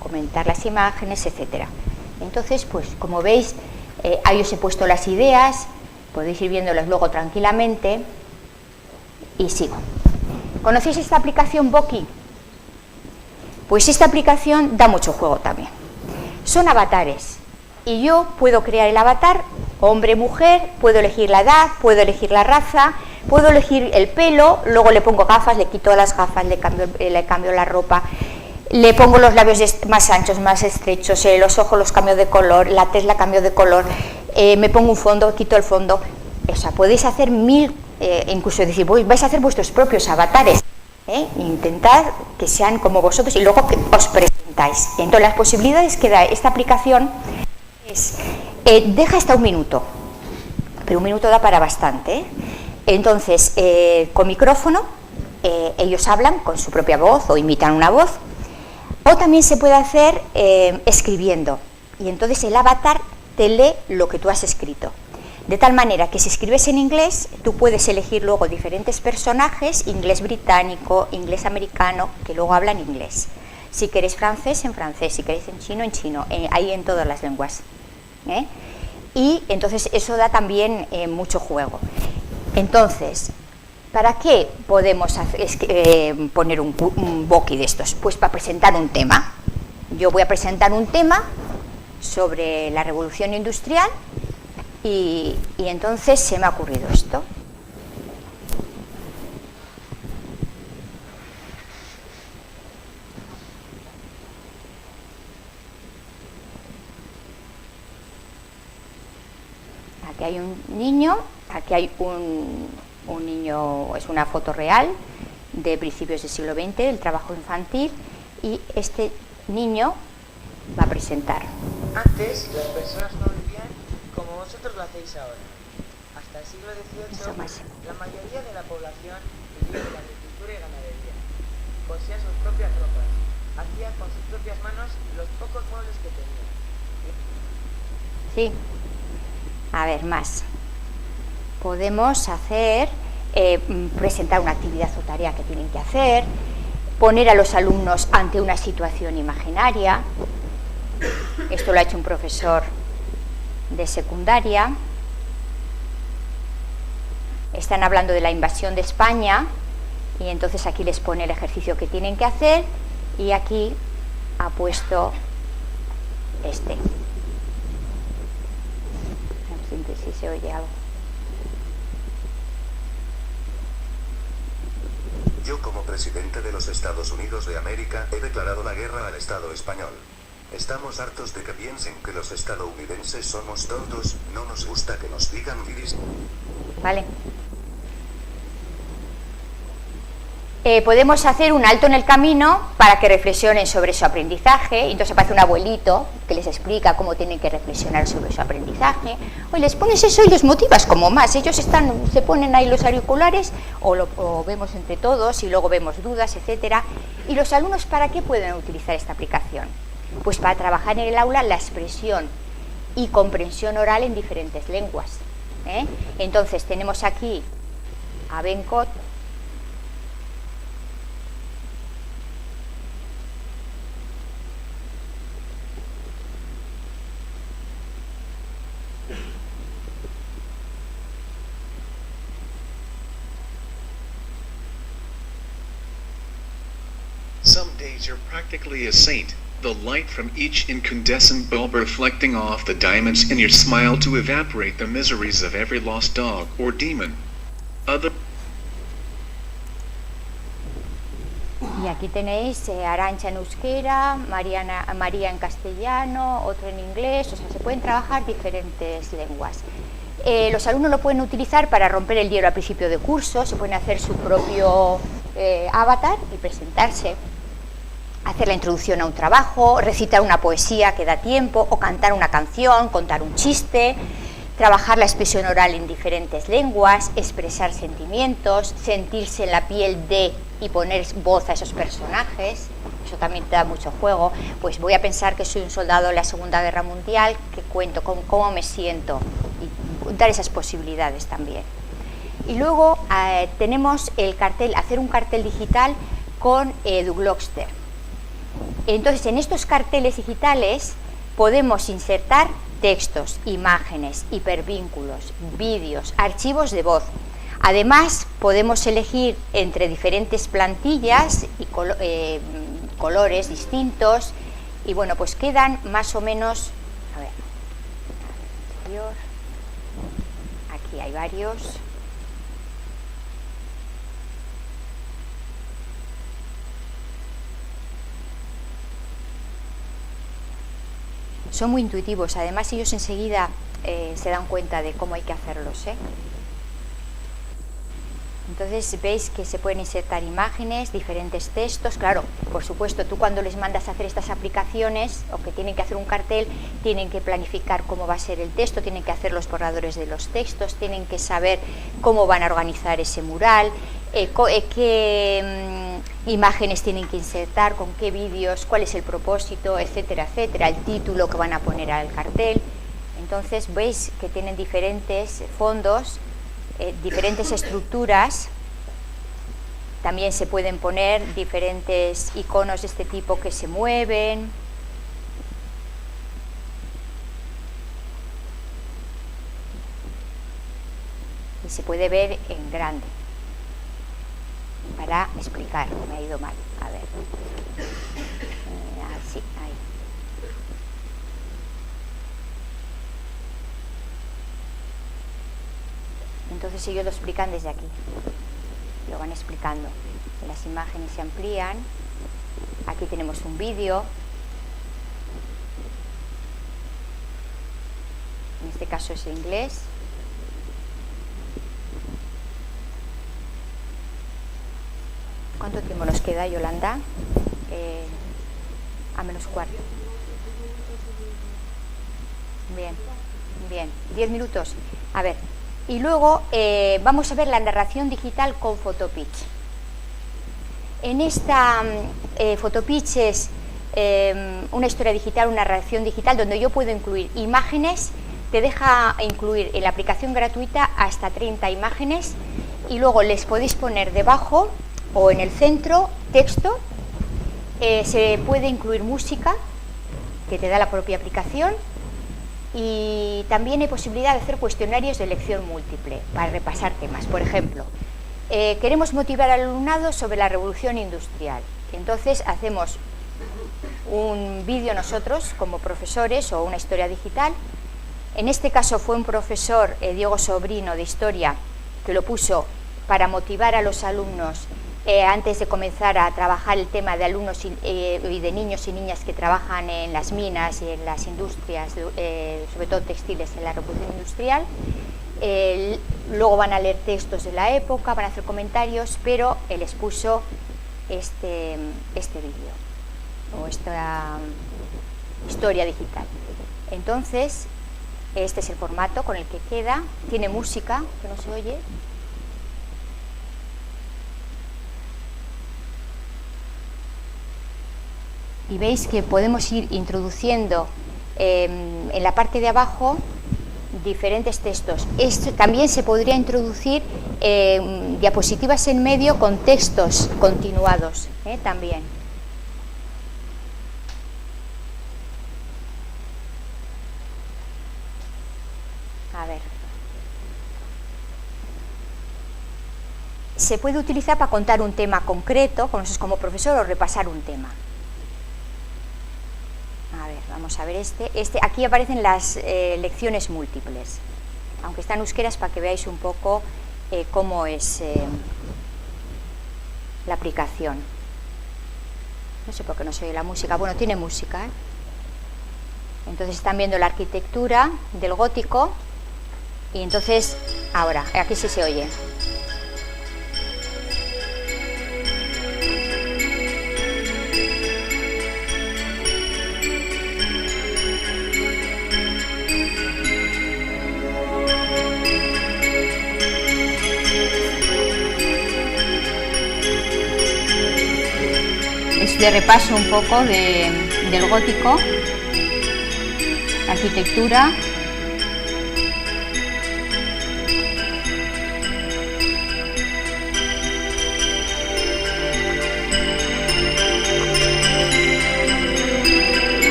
[SPEAKER 1] comentar las imágenes, etcétera. Entonces, pues como veis, ahí os he puesto las ideas, podéis ir viéndolas luego tranquilamente, y sigo. ¿Conocéis esta aplicación Boki? Pues esta aplicación da mucho juego también. Son avatares, y yo puedo crear el avatar, hombre, mujer, puedo elegir la edad, puedo elegir la raza, puedo elegir el pelo, luego le pongo gafas, le quito las gafas, le cambio la ropa, le pongo los labios más anchos, más estrechos, los ojos los cambio de color, la tez la cambio de color, me pongo un fondo, quito el fondo. O sea, podéis hacer incluso decir, vais a hacer vuestros propios avatares. Intentad que sean como vosotros y luego que os presentáis. Entonces, las posibilidades que da esta aplicación es, deja hasta un minuto, pero un minuto da para bastante. Entonces, con micrófono, ellos hablan con su propia voz o imitan una voz, o también se puede hacer escribiendo, y entonces el avatar te lee lo que tú has escrito. De tal manera que si escribes en inglés, tú puedes elegir luego diferentes personajes, inglés británico, inglés americano, que luego hablan inglés. Si queréis francés, en francés, si queréis en chino, ahí en todas las lenguas. Y entonces eso da también mucho juego. Entonces, ¿para qué podemos poner un Voki de estos? Pues para presentar un tema. Yo voy a presentar un tema sobre la revolución industrial y entonces se me ha ocurrido esto. Aquí hay un niño, aquí hay un niño, es una foto real de principios del siglo XX, del trabajo infantil, y este niño va a presentar.
[SPEAKER 6] Antes las personas no vivían como vosotros lo hacéis ahora. Hasta el siglo XVIII, la mayoría de la población vivía de la agricultura y ganadería. Cosía sus propias ropas, hacía con sus propias manos los pocos muebles que tenía.
[SPEAKER 1] Sí. A ver, más. Podemos hacer, presentar una actividad o tarea que tienen que hacer, poner a los alumnos ante una situación imaginaria. Esto lo ha hecho un profesor de secundaria. Están hablando de la invasión de España y entonces aquí les pone el ejercicio que tienen que hacer y aquí ha puesto este. Si se oye algo.
[SPEAKER 7] Yo como presidente de los Estados Unidos de América he declarado la guerra al Estado español. Estamos hartos de que piensen que los estadounidenses somos tontos, no nos gusta que nos digan guiris.
[SPEAKER 1] Vale. Podemos hacer un alto en el camino para que reflexionen sobre su aprendizaje. Entonces aparece un abuelito que les explica cómo tienen que reflexionar sobre su aprendizaje. O les pones eso y los motivas como más. Ellos se ponen ahí los auriculares o vemos entre todos y luego vemos dudas, etcétera. ¿Y los alumnos para qué pueden utilizar esta aplicación? Pues para trabajar en el aula la expresión y comprensión oral en diferentes lenguas. Entonces tenemos aquí a Bencott.
[SPEAKER 8] Some days you're practically a saint, the light from each incandescent bulb reflecting off the diamonds in your smile to evaporate the miseries of every lost dog or demon.
[SPEAKER 1] Y aquí tenéis Arantxa en euskera, María en castellano, otro en inglés, o sea, se pueden trabajar diferentes lenguas. Los alumnos lo pueden utilizar para romper el hielo al principio de curso, se pueden hacer su propio avatar y presentarse, hacer la introducción a un trabajo, recitar una poesía que da tiempo, o cantar una canción, contar un chiste, trabajar la expresión oral en diferentes lenguas, expresar sentimientos, sentirse en la piel de y poner voz a esos personajes. Eso también te da mucho juego. Pues voy a pensar que soy un soldado de la Segunda Guerra Mundial, que cuento con cómo me siento y dar esas posibilidades también. Y luego tenemos el cartel, hacer un cartel digital con EduGloster. Entonces, en estos carteles digitales podemos insertar textos, imágenes, hipervínculos, vídeos, archivos de voz. Además, podemos elegir entre diferentes plantillas y colores distintos y bueno, pues quedan más o menos, a ver, aquí hay varios. Son muy intuitivos, además ellos enseguida se dan cuenta de cómo hay que hacerlos, Entonces veis que se pueden insertar imágenes, diferentes textos. Claro, por supuesto, tú cuando les mandas a hacer estas aplicaciones o que tienen que hacer un cartel, tienen que planificar cómo va a ser el texto, tienen que hacer los borradores de los textos, tienen que saber cómo van a organizar ese mural, qué imágenes tienen que insertar, con qué vídeos, cuál es el propósito, etcétera, etcétera, el título que van a poner al cartel. Entonces veis que tienen diferentes fondos, diferentes estructuras. También se pueden poner diferentes iconos de este tipo que se mueven. Y se puede ver en grande. Para explicar, me ha ido mal. A ver. Así, ahí. Entonces ellos lo explican desde aquí. Lo van explicando. Las imágenes se amplían. Aquí tenemos un vídeo. En este caso es en inglés. ¿Cuánto tiempo nos queda, Yolanda? A menos cuarto. Bien, bien. 10 minutos. A ver. Y luego vamos a ver la narración digital con Photopitch. En esta Photopitch es una historia digital, una narración digital donde yo puedo incluir imágenes. Te deja incluir en la aplicación gratuita hasta 30 imágenes y luego les podéis poner debajo o en el centro texto. Se puede incluir música que te da la propia aplicación. Y también hay posibilidad de hacer cuestionarios de elección múltiple para repasar temas. Por ejemplo, queremos motivar al alumnado sobre la revolución industrial. Entonces hacemos un vídeo nosotros como profesores o una historia digital. En este caso fue un profesor, Diego Sobrino, de historia, que lo puso para motivar a los alumnos antes de comenzar a trabajar el tema de alumnos y de niños y niñas que trabajan en las minas y en las industrias, sobre todo textiles, en la revolución industrial. Luego van a leer textos de la época, van a hacer comentarios, pero él les puso este vídeo o esta historia digital. Entonces, este es el formato con el que queda. Tiene música, que no se oye. Y veis que podemos ir introduciendo en la parte de abajo diferentes textos. También se podría introducir diapositivas en medio con textos continuados, también. A ver. Se puede utilizar para contar un tema concreto, como profesor, o repasar un tema. A ver, vamos a ver aquí aparecen las lecciones múltiples, aunque está en euskera, es para que veáis un poco cómo es la aplicación. No sé por qué no se oye la música. Bueno, tiene música, Entonces están viendo la arquitectura del gótico y entonces, ahora, aquí sí se oye. De repaso un poco del gótico, arquitectura.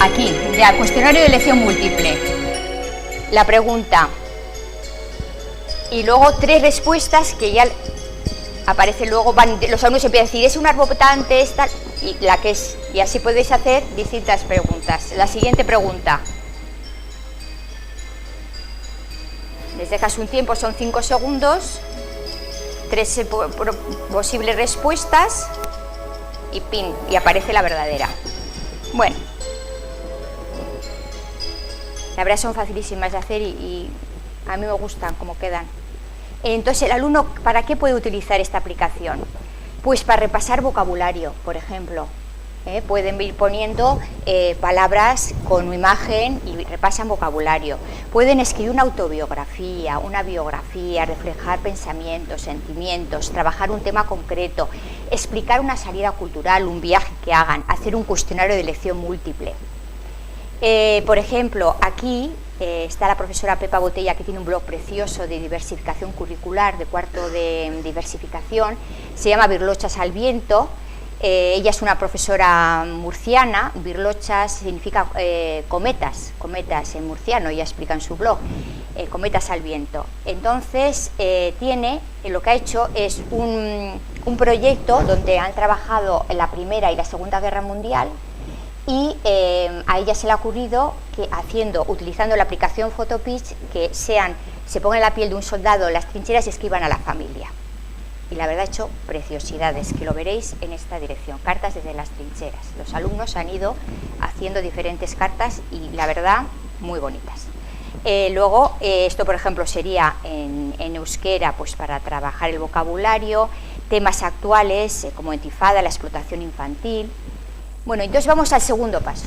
[SPEAKER 1] Aquí, ya, cuestionario de elección múltiple. La pregunta. Y luego 3 respuestas que ya aparecen luego, los alumnos empiezan a decir, es un árbol botante, esta, y la que es. Y así podéis hacer distintas preguntas. La siguiente pregunta. Les dejas un tiempo, son 5 segundos. 3 posibles respuestas y pin, y aparece la verdadera. Bueno, la verdad son facilísimas de hacer y a mí me gustan cómo quedan. Entonces, el alumno, ¿para qué puede utilizar esta aplicación? Pues para repasar vocabulario, por ejemplo. Pueden ir poniendo palabras con imagen y repasan vocabulario. Pueden escribir una autobiografía, una biografía, reflejar pensamientos, sentimientos, trabajar un tema concreto, explicar una salida cultural, un viaje que hagan, hacer un cuestionario de elección múltiple. Por ejemplo, aquí está la profesora Pepa Botella, que tiene un blog precioso de diversificación curricular, de cuarto de diversificación, se llama Birlochas al viento. Ella es una profesora murciana. Birlochas significa cometas en murciano, ella explica en su blog, cometas al viento. Entonces, lo que ha hecho es un proyecto donde han trabajado en la Primera y la Segunda Guerra Mundial, y a ella se le ha ocurrido que utilizando la aplicación Photopitch, que se pongan en la piel de un soldado en las trincheras y escriban a la familia. Y la verdad ha hecho preciosidades, que lo veréis en esta dirección, cartas desde las trincheras. Los alumnos han ido haciendo diferentes cartas y la verdad muy bonitas. Luego, esto por ejemplo sería en euskera, pues para trabajar el vocabulario, temas actuales como intifada, la explotación infantil. Bueno, entonces vamos al segundo paso.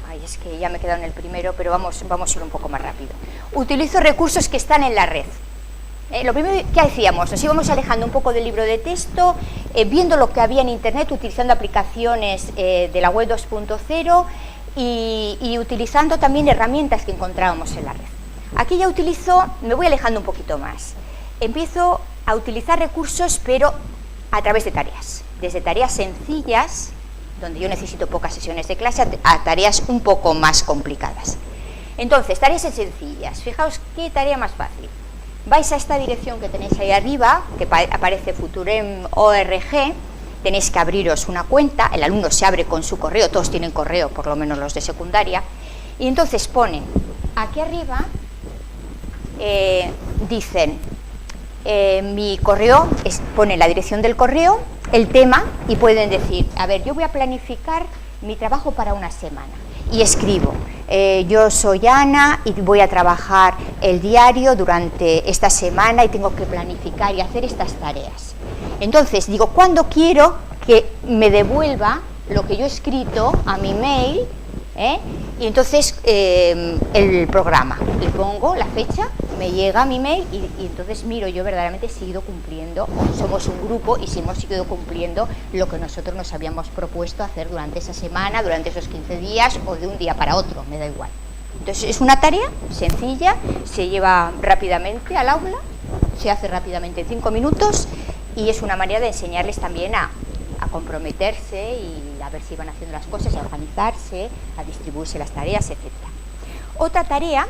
[SPEAKER 1] Ay, es que ya me he quedado en el primero, pero vamos a ir un poco más rápido. Utilizo recursos que están en la red. Lo primero que hacíamos, nos íbamos alejando un poco del libro de texto, viendo lo que había en internet, utilizando aplicaciones de la web 2.0 y utilizando también herramientas que encontrábamos en la red. Aquí ya me voy alejando un poquito más. Empiezo a utilizar recursos, pero a través de tareas. Desde tareas sencillas, donde yo necesito pocas sesiones de clase, a tareas un poco más complicadas. Entonces, tareas sencillas. Fijaos qué tarea más fácil. Vais a esta dirección que tenéis ahí arriba, que aparece Futurem.org, tenéis que abriros una cuenta, el alumno se abre con su correo, todos tienen correo, por lo menos los de secundaria, y entonces ponen, aquí arriba, dicen, mi correo, ponen la dirección del correo, el tema, y pueden decir, a ver, yo voy a planificar mi trabajo para una semana, y escribo, yo soy Ana y voy a trabajar el diario durante esta semana y tengo que planificar y hacer estas tareas. Entonces digo, ¿cuándo quiero que me devuelva lo que yo he escrito a mi mail? Y entonces el programa, le pongo la fecha, me llega a mi mail y entonces miro yo verdaderamente si he ido cumpliendo, somos un grupo y si hemos ido cumpliendo lo que nosotros nos habíamos propuesto hacer durante esa semana, durante esos 15 días o de un día para otro, me da igual. Entonces es una tarea sencilla, se lleva rápidamente al aula, se hace rápidamente en 5 minutos y es una manera de enseñarles también a comprometerse y a ver si van haciendo las cosas, a organizarse, a distribuirse las tareas, etc. Otra tarea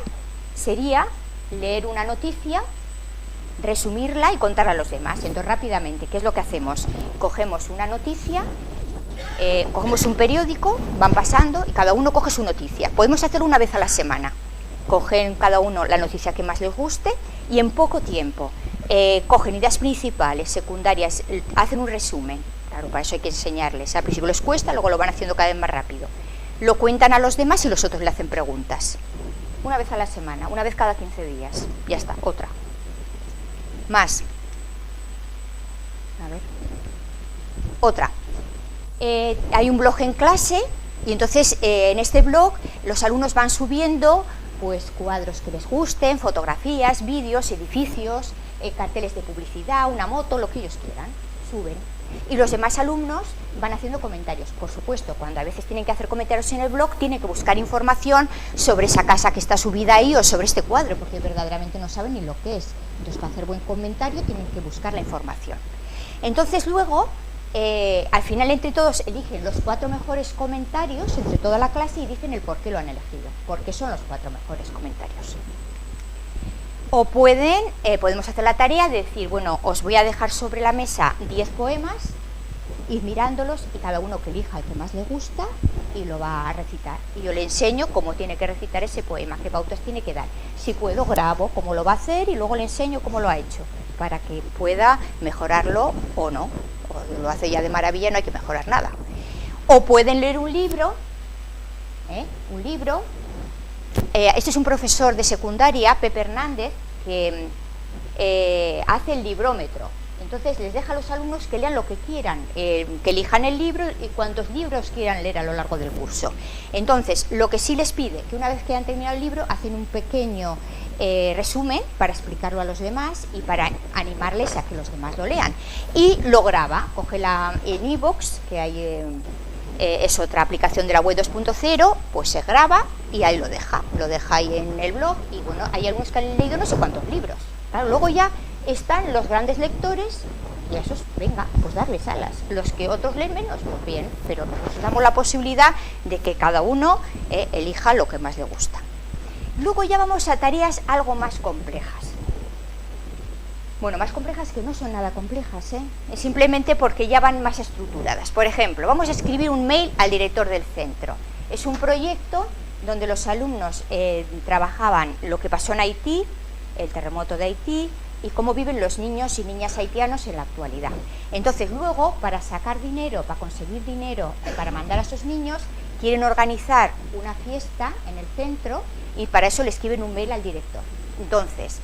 [SPEAKER 1] sería leer una noticia, resumirla y contarla a los demás. Entonces rápidamente, ¿qué es lo que hacemos? Cogemos una noticia, cogemos un periódico, van pasando y cada uno coge su noticia. Podemos hacerlo una vez a la semana. Cogen cada uno la noticia que más les guste y en poco tiempo cogen ideas principales, secundarias, hacen un resumen. Claro, para eso hay que enseñarles. Al principio les cuesta, luego lo van haciendo cada vez más rápido. Lo cuentan a los demás y los otros le hacen preguntas. Una vez a la semana, una vez cada 15 días. Ya está, otra. Más. A ver. Otra. Hay un blog en clase y entonces en este blog los alumnos van subiendo pues cuadros que les gusten, fotografías, vídeos, edificios, carteles de publicidad, una moto, lo que ellos quieran. Suben. Y los demás alumnos van haciendo comentarios. Por supuesto, cuando a veces tienen que hacer comentarios en el blog, tienen que buscar información sobre esa casa que está subida ahí o sobre este cuadro, porque verdaderamente no saben ni lo que es. Entonces, para hacer buen comentario, tienen que buscar la información. Entonces, luego, al final, entre todos, eligen los 4 mejores comentarios entre toda la clase y dicen el por qué lo han elegido, porque son los 4 mejores comentarios. O podemos hacer la tarea de decir, bueno, os voy a dejar sobre la mesa 10 poemas, ir mirándolos y cada uno que elija el que más le gusta y lo va a recitar. Y yo le enseño cómo tiene que recitar ese poema, qué pautas tiene que dar. Si puedo, grabo cómo lo va a hacer y luego le enseño cómo lo ha hecho. para que pueda mejorarlo o no. O lo hace ya de maravilla, no hay que mejorar nada. O pueden leer un libro, este es un profesor de secundaria, Pepe Hernández, que hace el librómetro. Entonces les deja a los alumnos que lean lo que quieran, que elijan el libro y cuantos libros quieran leer a lo largo del curso. Entonces, lo que sí les pide, que una vez que han terminado el libro, hacen un pequeño resumen para explicarlo a los demás y para animarles a que los demás lo lean. Y lo graba, coge en iVoox, que hay, es otra aplicación de la web 2.0, pues se graba y ahí lo deja ahí en el blog. Y bueno, hay algunos que han leído no sé cuántos libros. Claro, luego ya están los grandes lectores y a esos, venga, pues darles alas. Los que otros leen menos, pues bien, pero nos damos la posibilidad de que cada uno elija lo que más le gusta. Luego ya vamos a tareas algo más complejas. Bueno, más complejas que no son nada complejas, es simplemente porque ya van más estructuradas. Por ejemplo, vamos a escribir un mail al director del centro. Es un proyecto donde los alumnos trabajaban lo que pasó en Haití, el terremoto de Haití, y cómo viven los niños y niñas haitianos en la actualidad. Entonces luego, para sacar dinero, para conseguir dinero, para mandar a esos niños, quieren organizar una fiesta en el centro y para eso le escriben un mail al director. Entonces,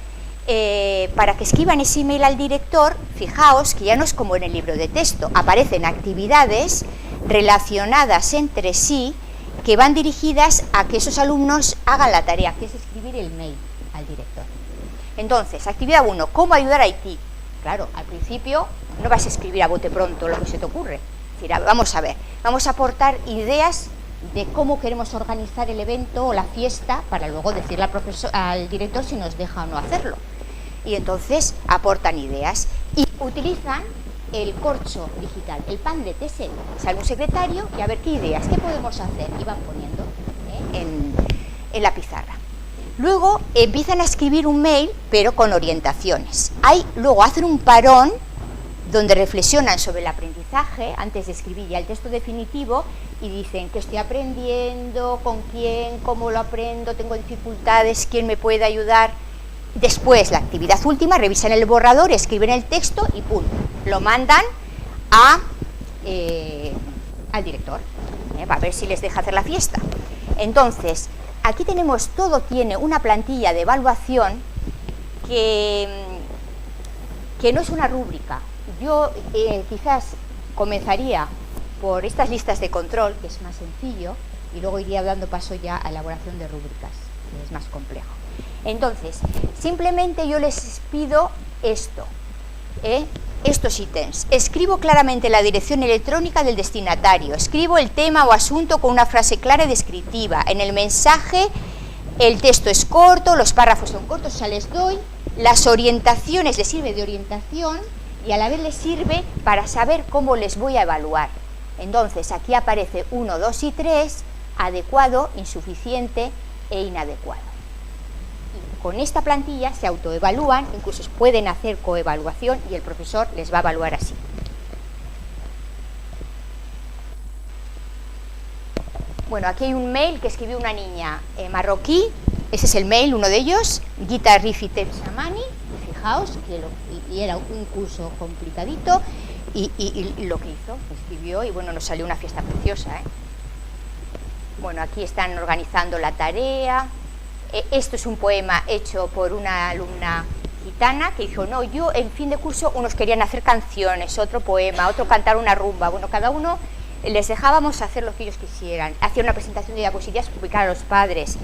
[SPEAKER 1] para que escriban ese email al director, fijaos que ya no es como en el libro de texto, aparecen actividades relacionadas entre sí que van dirigidas a que esos alumnos hagan la tarea, que es escribir el mail al director. Entonces, actividad 1, ¿cómo ayudar a Haití? Claro, al principio no vas a escribir a bote pronto lo que se te ocurre. Es decir, vamos a ver, vamos a aportar ideas de cómo queremos organizar el evento o la fiesta para luego decirle al director si nos deja o no hacerlo. Y entonces aportan ideas y utilizan el corcho digital, el pan de TSL. Sale un secretario y a ver qué ideas, qué podemos hacer, y van poniendo en la pizarra. Luego empiezan a escribir un mail, pero con orientaciones. Luego hacen un parón donde reflexionan sobre el aprendizaje antes de escribir ya el texto definitivo y dicen qué estoy aprendiendo, con quién, cómo lo aprendo, tengo dificultades, quién me puede ayudar. Después, la actividad última, revisan el borrador, escriben el texto y ¡pum!, lo mandan al director para ver si les deja hacer la fiesta. Entonces, aquí tenemos, todo tiene una plantilla de evaluación que no es una rúbrica. Yo quizás comenzaría por estas listas de control, que es más sencillo, y luego iría dando paso ya a elaboración de rúbricas, que es más complejo. Entonces, simplemente yo les pido estos ítems. Escribo claramente la dirección electrónica del destinatario, escribo el tema o asunto con una frase clara y descriptiva. En el mensaje el texto es corto, los párrafos son cortos, o sea, les doy las orientaciones, les sirve de orientación y a la vez les sirve para saber cómo les voy a evaluar. Entonces, aquí aparece 1, 2 y 3, adecuado, insuficiente e inadecuado. Con esta plantilla se autoevalúan, incluso pueden hacer coevaluación y el profesor les va a evaluar así. Bueno, aquí hay un mail que escribió una niña marroquí, ese es el mail, uno de ellos, Gita Rifitep Samani, fijaos, y era un curso complicadito, y lo que hizo, escribió y bueno, nos salió una fiesta preciosa, Bueno, aquí están organizando la tarea. Esto es un poema hecho por una alumna gitana que dijo, no, yo en fin de curso unos querían hacer canciones, otro poema, otro cantar una rumba. Bueno, cada uno les dejábamos hacer lo que ellos quisieran. Hacía una presentación de diapositivas para publicar a los padres.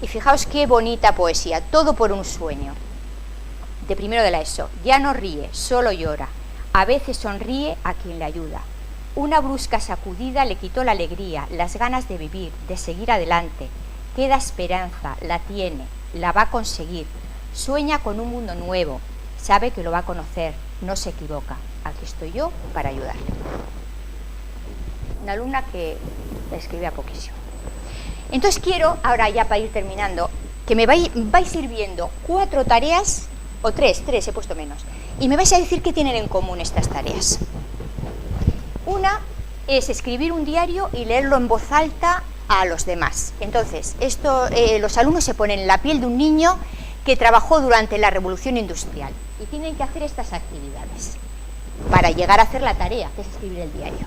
[SPEAKER 1] Y fijaos qué bonita poesía, todo por un sueño. De primero de la ESO, ya no ríe, solo llora. A veces sonríe a quien le ayuda. Una brusca sacudida le quitó la alegría, las ganas de vivir, de seguir adelante. Queda esperanza, la tiene, la va a conseguir. Sueña con un mundo nuevo, sabe que lo va a conocer, no se equivoca. Aquí estoy yo para ayudarle. Una alumna que escribía poquísimo. Entonces quiero, ahora ya para ir terminando, que me vais sirviendo 4 tareas, o 3 he puesto menos, y me vais a decir qué tienen en común estas tareas. Una es escribir un diario y leerlo en voz alta a los demás. Entonces, los alumnos se ponen en la piel de un niño que trabajó durante la Revolución Industrial y tienen que hacer estas actividades para llegar a hacer la tarea, que es escribir el diario.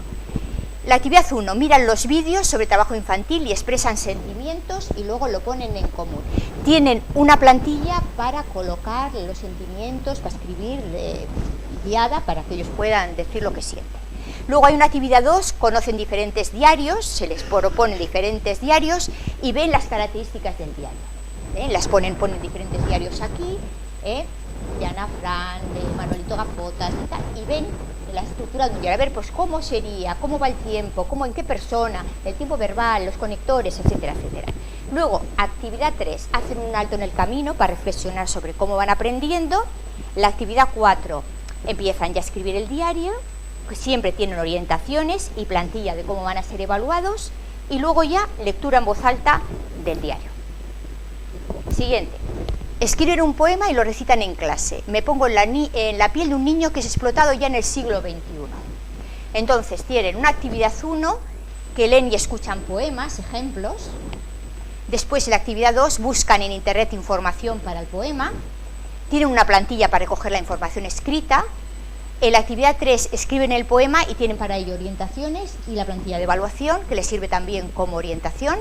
[SPEAKER 1] La actividad 1, miran los vídeos sobre trabajo infantil y expresan sentimientos y luego lo ponen en común. Tienen una plantilla para colocar los sentimientos, para escribir guiada para que ellos puedan decir lo que sienten. Luego hay una actividad 2, conocen diferentes diarios, se les proponen diferentes diarios y ven las características del diario. Las ponen diferentes diarios aquí, de Ana Fran, de Manuelito Gafotas y tal, y ven la estructura de un diario, a ver pues cómo sería, cómo va el tiempo, en qué persona, el tiempo verbal, los conectores, etcétera, etcétera. Luego, actividad 3, hacen un alto en el camino para reflexionar sobre cómo van aprendiendo. La actividad 4, empiezan ya a escribir el diario, que siempre tienen orientaciones y plantilla de cómo van a ser evaluados, y luego ya lectura en voz alta del diario. Siguiente. Escriben un poema y lo recitan en clase. Me pongo en la piel de un niño que es explotado ya en el siglo XXI. Entonces tienen una actividad 1 que leen y escuchan poemas, ejemplos. Después en la actividad 2 buscan en internet información para el poema. Tienen una plantilla para recoger la información escrita. En la actividad 3 escriben el poema y tienen para ello orientaciones y la plantilla de evaluación, que les sirve también como orientación.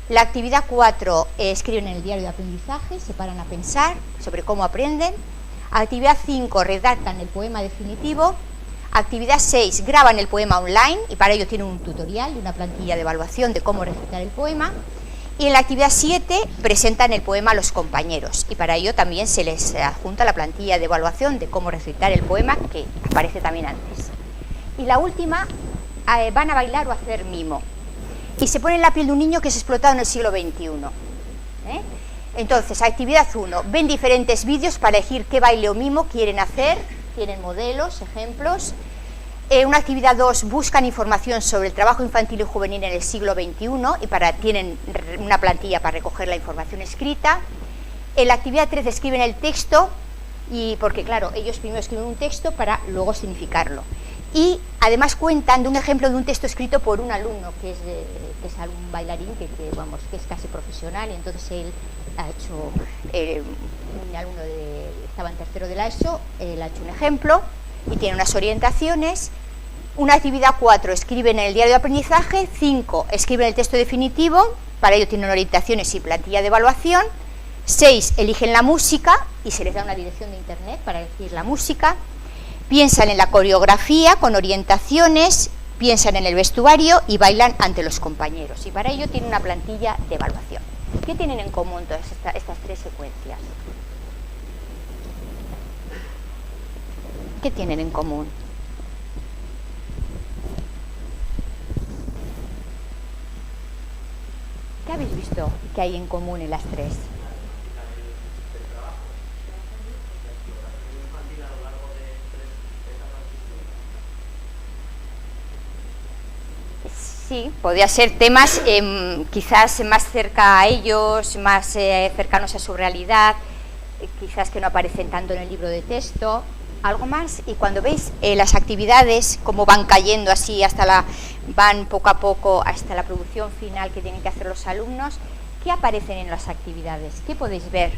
[SPEAKER 1] La actividad 4 escriben en el diario de aprendizaje, se paran a pensar sobre cómo aprenden. Actividad 5 redactan el poema definitivo. Actividad 6 graban el poema online y para ello tienen un tutorial y una plantilla de evaluación de cómo recitar el poema. Y en la actividad 7 presentan el poema a los compañeros y para ello también se les adjunta la plantilla de evaluación de cómo recitar el poema, que aparece también antes. Y la última, van a bailar o hacer mimo. Y se pone en la piel de un niño que es explotado en el siglo XXI. Entonces, actividad 1, ven diferentes vídeos para elegir qué baile o mimo quieren hacer, tienen modelos, ejemplos. Una actividad 2, buscan información sobre el trabajo infantil y juvenil en el siglo XXI y tienen una plantilla para recoger la información escrita. En la actividad 3 escriben el texto, porque claro, ellos primero escriben un texto para luego significarlo. Y además cuentan de un ejemplo de un texto escrito por un alumno que es un bailarín que es casi profesional, y entonces él ha hecho, un alumno estaba en tercero de la ESO, él ha hecho un ejemplo y tiene unas orientaciones. Una actividad 4 escriben en el diario de aprendizaje, 5 escriben el texto definitivo, para ello tienen orientaciones y plantilla de evaluación. 6 eligen la música y se les da una dirección de internet para elegir la música. Piensan en la coreografía con orientaciones, piensan en el vestuario y bailan ante los compañeros. Y para ello tienen una plantilla de evaluación. ¿Qué tienen en común todas estas 3 secuencias? ¿Qué tienen en común? ¿Qué habéis visto que hay en común en las 3? Sí, podría ser temas quizás más cerca a ellos, más cercanos a su realidad, quizás que no aparecen tanto en el libro de texto, algo más. Y cuando veis las actividades, cómo van cayendo así, van poco a poco hasta la producción final que tienen que hacer los alumnos, ¿qué aparecen en las actividades? ¿Qué podéis ver?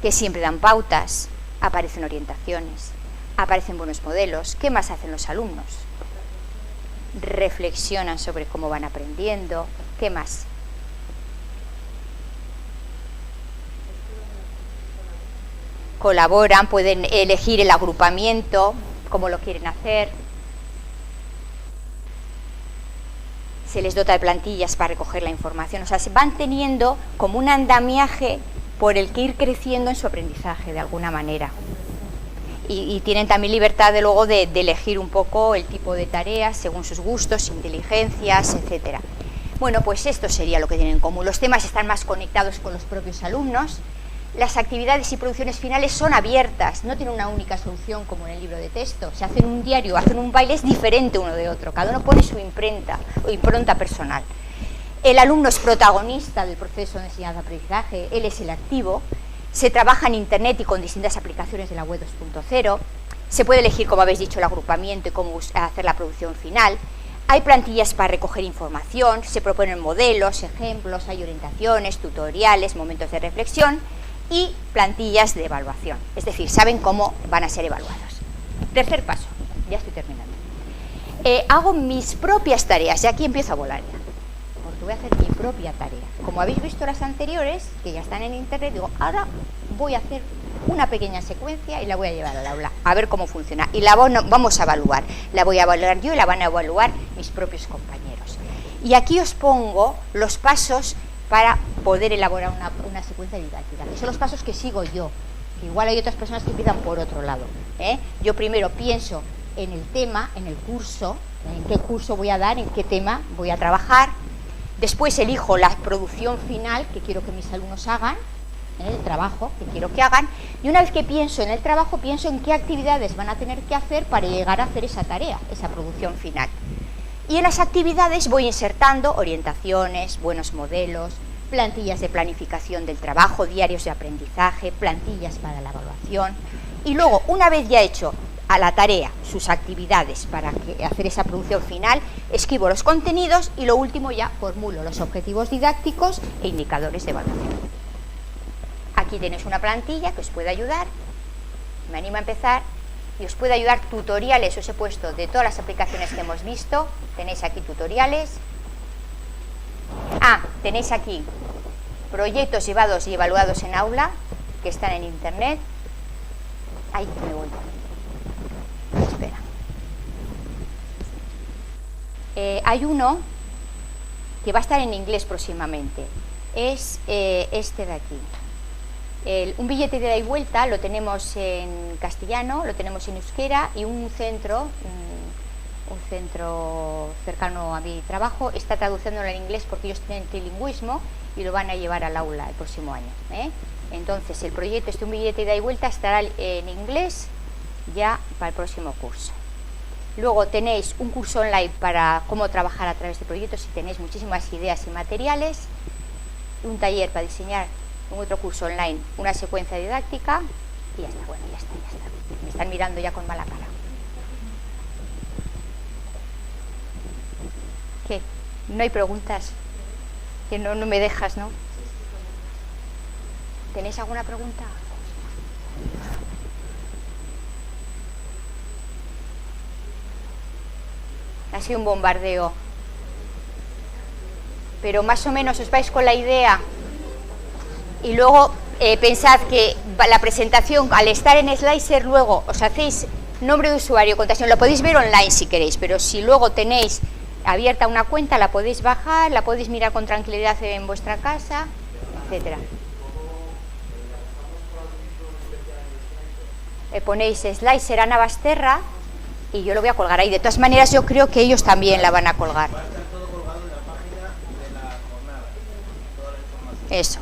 [SPEAKER 1] Que siempre dan pautas, aparecen orientaciones, aparecen buenos modelos. ¿Qué más hacen los alumnos? Reflexionan sobre cómo van aprendiendo. ¿Qué más? Colaboran, pueden elegir el agrupamiento, cómo lo quieren hacer. Se les dota de plantillas para recoger la información. O sea, se van teniendo como un andamiaje por el que ir creciendo en su aprendizaje de alguna manera. Y tienen también libertad de luego de elegir un poco el tipo de tareas según sus gustos, inteligencias, etcétera. Bueno, pues esto sería lo que tienen en común. Los temas están más conectados con los propios alumnos. Las actividades y producciones finales son abiertas, no tienen una única solución como en el libro de texto. Si hacen un diario, hacen un baile, es diferente uno de otro. Cada uno pone su imprenta o impronta personal. El alumno es protagonista del proceso de enseñanza-aprendizaje, él es el activo. Se trabaja en internet y con distintas aplicaciones de la web 2.0. Se puede elegir, como habéis dicho, el agrupamiento y cómo hacer la producción final. Hay plantillas para recoger información, se proponen modelos, ejemplos, hay orientaciones, tutoriales, momentos de reflexión y plantillas de evaluación. Es decir, saben cómo van a ser evaluados. Tercer paso, ya estoy terminando. Hago mis propias tareas y aquí empiezo a volar ya, porque voy a hacer mi propia tarea. Como habéis visto las anteriores, que ya están en internet, digo, ahora voy a hacer una pequeña secuencia y la voy a llevar al aula, a ver cómo funciona. Y la vamos a evaluar. La voy a evaluar yo y la van a evaluar mis propios compañeros. Y aquí os pongo los pasos para poder elaborar una secuencia didáctica, que son los pasos que sigo yo. Igual hay otras personas que empiezan por otro lado. Yo primero pienso en el tema, en el curso, en qué curso voy a dar, en qué tema voy a trabajar. Después elijo la producción final que quiero que mis alumnos hagan, el trabajo que quiero que hagan, y una vez que pienso en el trabajo, pienso en qué actividades van a tener que hacer para llegar a hacer esa tarea, esa producción final. Y en las actividades voy insertando orientaciones, buenos modelos, plantillas de planificación del trabajo, diarios de aprendizaje, plantillas para la evaluación, y luego, una vez ya hecho a la tarea, sus actividades para hacer esa producción final, escribo los contenidos y lo último ya formulo los objetivos didácticos e indicadores de evaluación. Aquí tenéis una plantilla que os puede ayudar, me animo a empezar, y os puede ayudar tutoriales, os he puesto de todas las aplicaciones que hemos visto, tenéis aquí tutoriales. Tenéis aquí proyectos llevados y evaluados en aula, que están en internet. Ahí me voy. Espera. Hay uno que va a estar en inglés próximamente, es este de aquí. Un billete de ida y vuelta lo tenemos en castellano, lo tenemos en euskera, y un centro cercano a mi trabajo está traduciéndolo en inglés porque ellos tienen trilingüismo y lo van a llevar al aula el próximo año. Entonces el proyecto un billete de ida y vuelta estará en inglés ya para el próximo curso. Luego tenéis un curso online para cómo trabajar a través de proyectos y tenéis muchísimas ideas y materiales, un taller para diseñar un otro curso online, una secuencia didáctica y ya está. Bueno, ya está. Me están mirando ya con mala cara. ¿Qué? ¿No hay preguntas? Que no me dejas, ¿no? ¿Tenéis alguna pregunta? Ha sido un bombardeo. Pero más o menos os vais con la idea. Y luego pensad que la presentación, al estar en Slicer, luego os hacéis nombre de usuario, contraseña, lo podéis ver online si queréis, pero si luego tenéis abierta una cuenta, la podéis bajar, la podéis mirar con tranquilidad en vuestra casa, etcétera. Ponéis Slicer Ana Basterra y yo lo voy a colgar ahí. De todas maneras, yo creo que ellos también la van a colgar.
[SPEAKER 3] Va a estar todo colgado en la página de la jornada, toda la información.
[SPEAKER 1] Eso.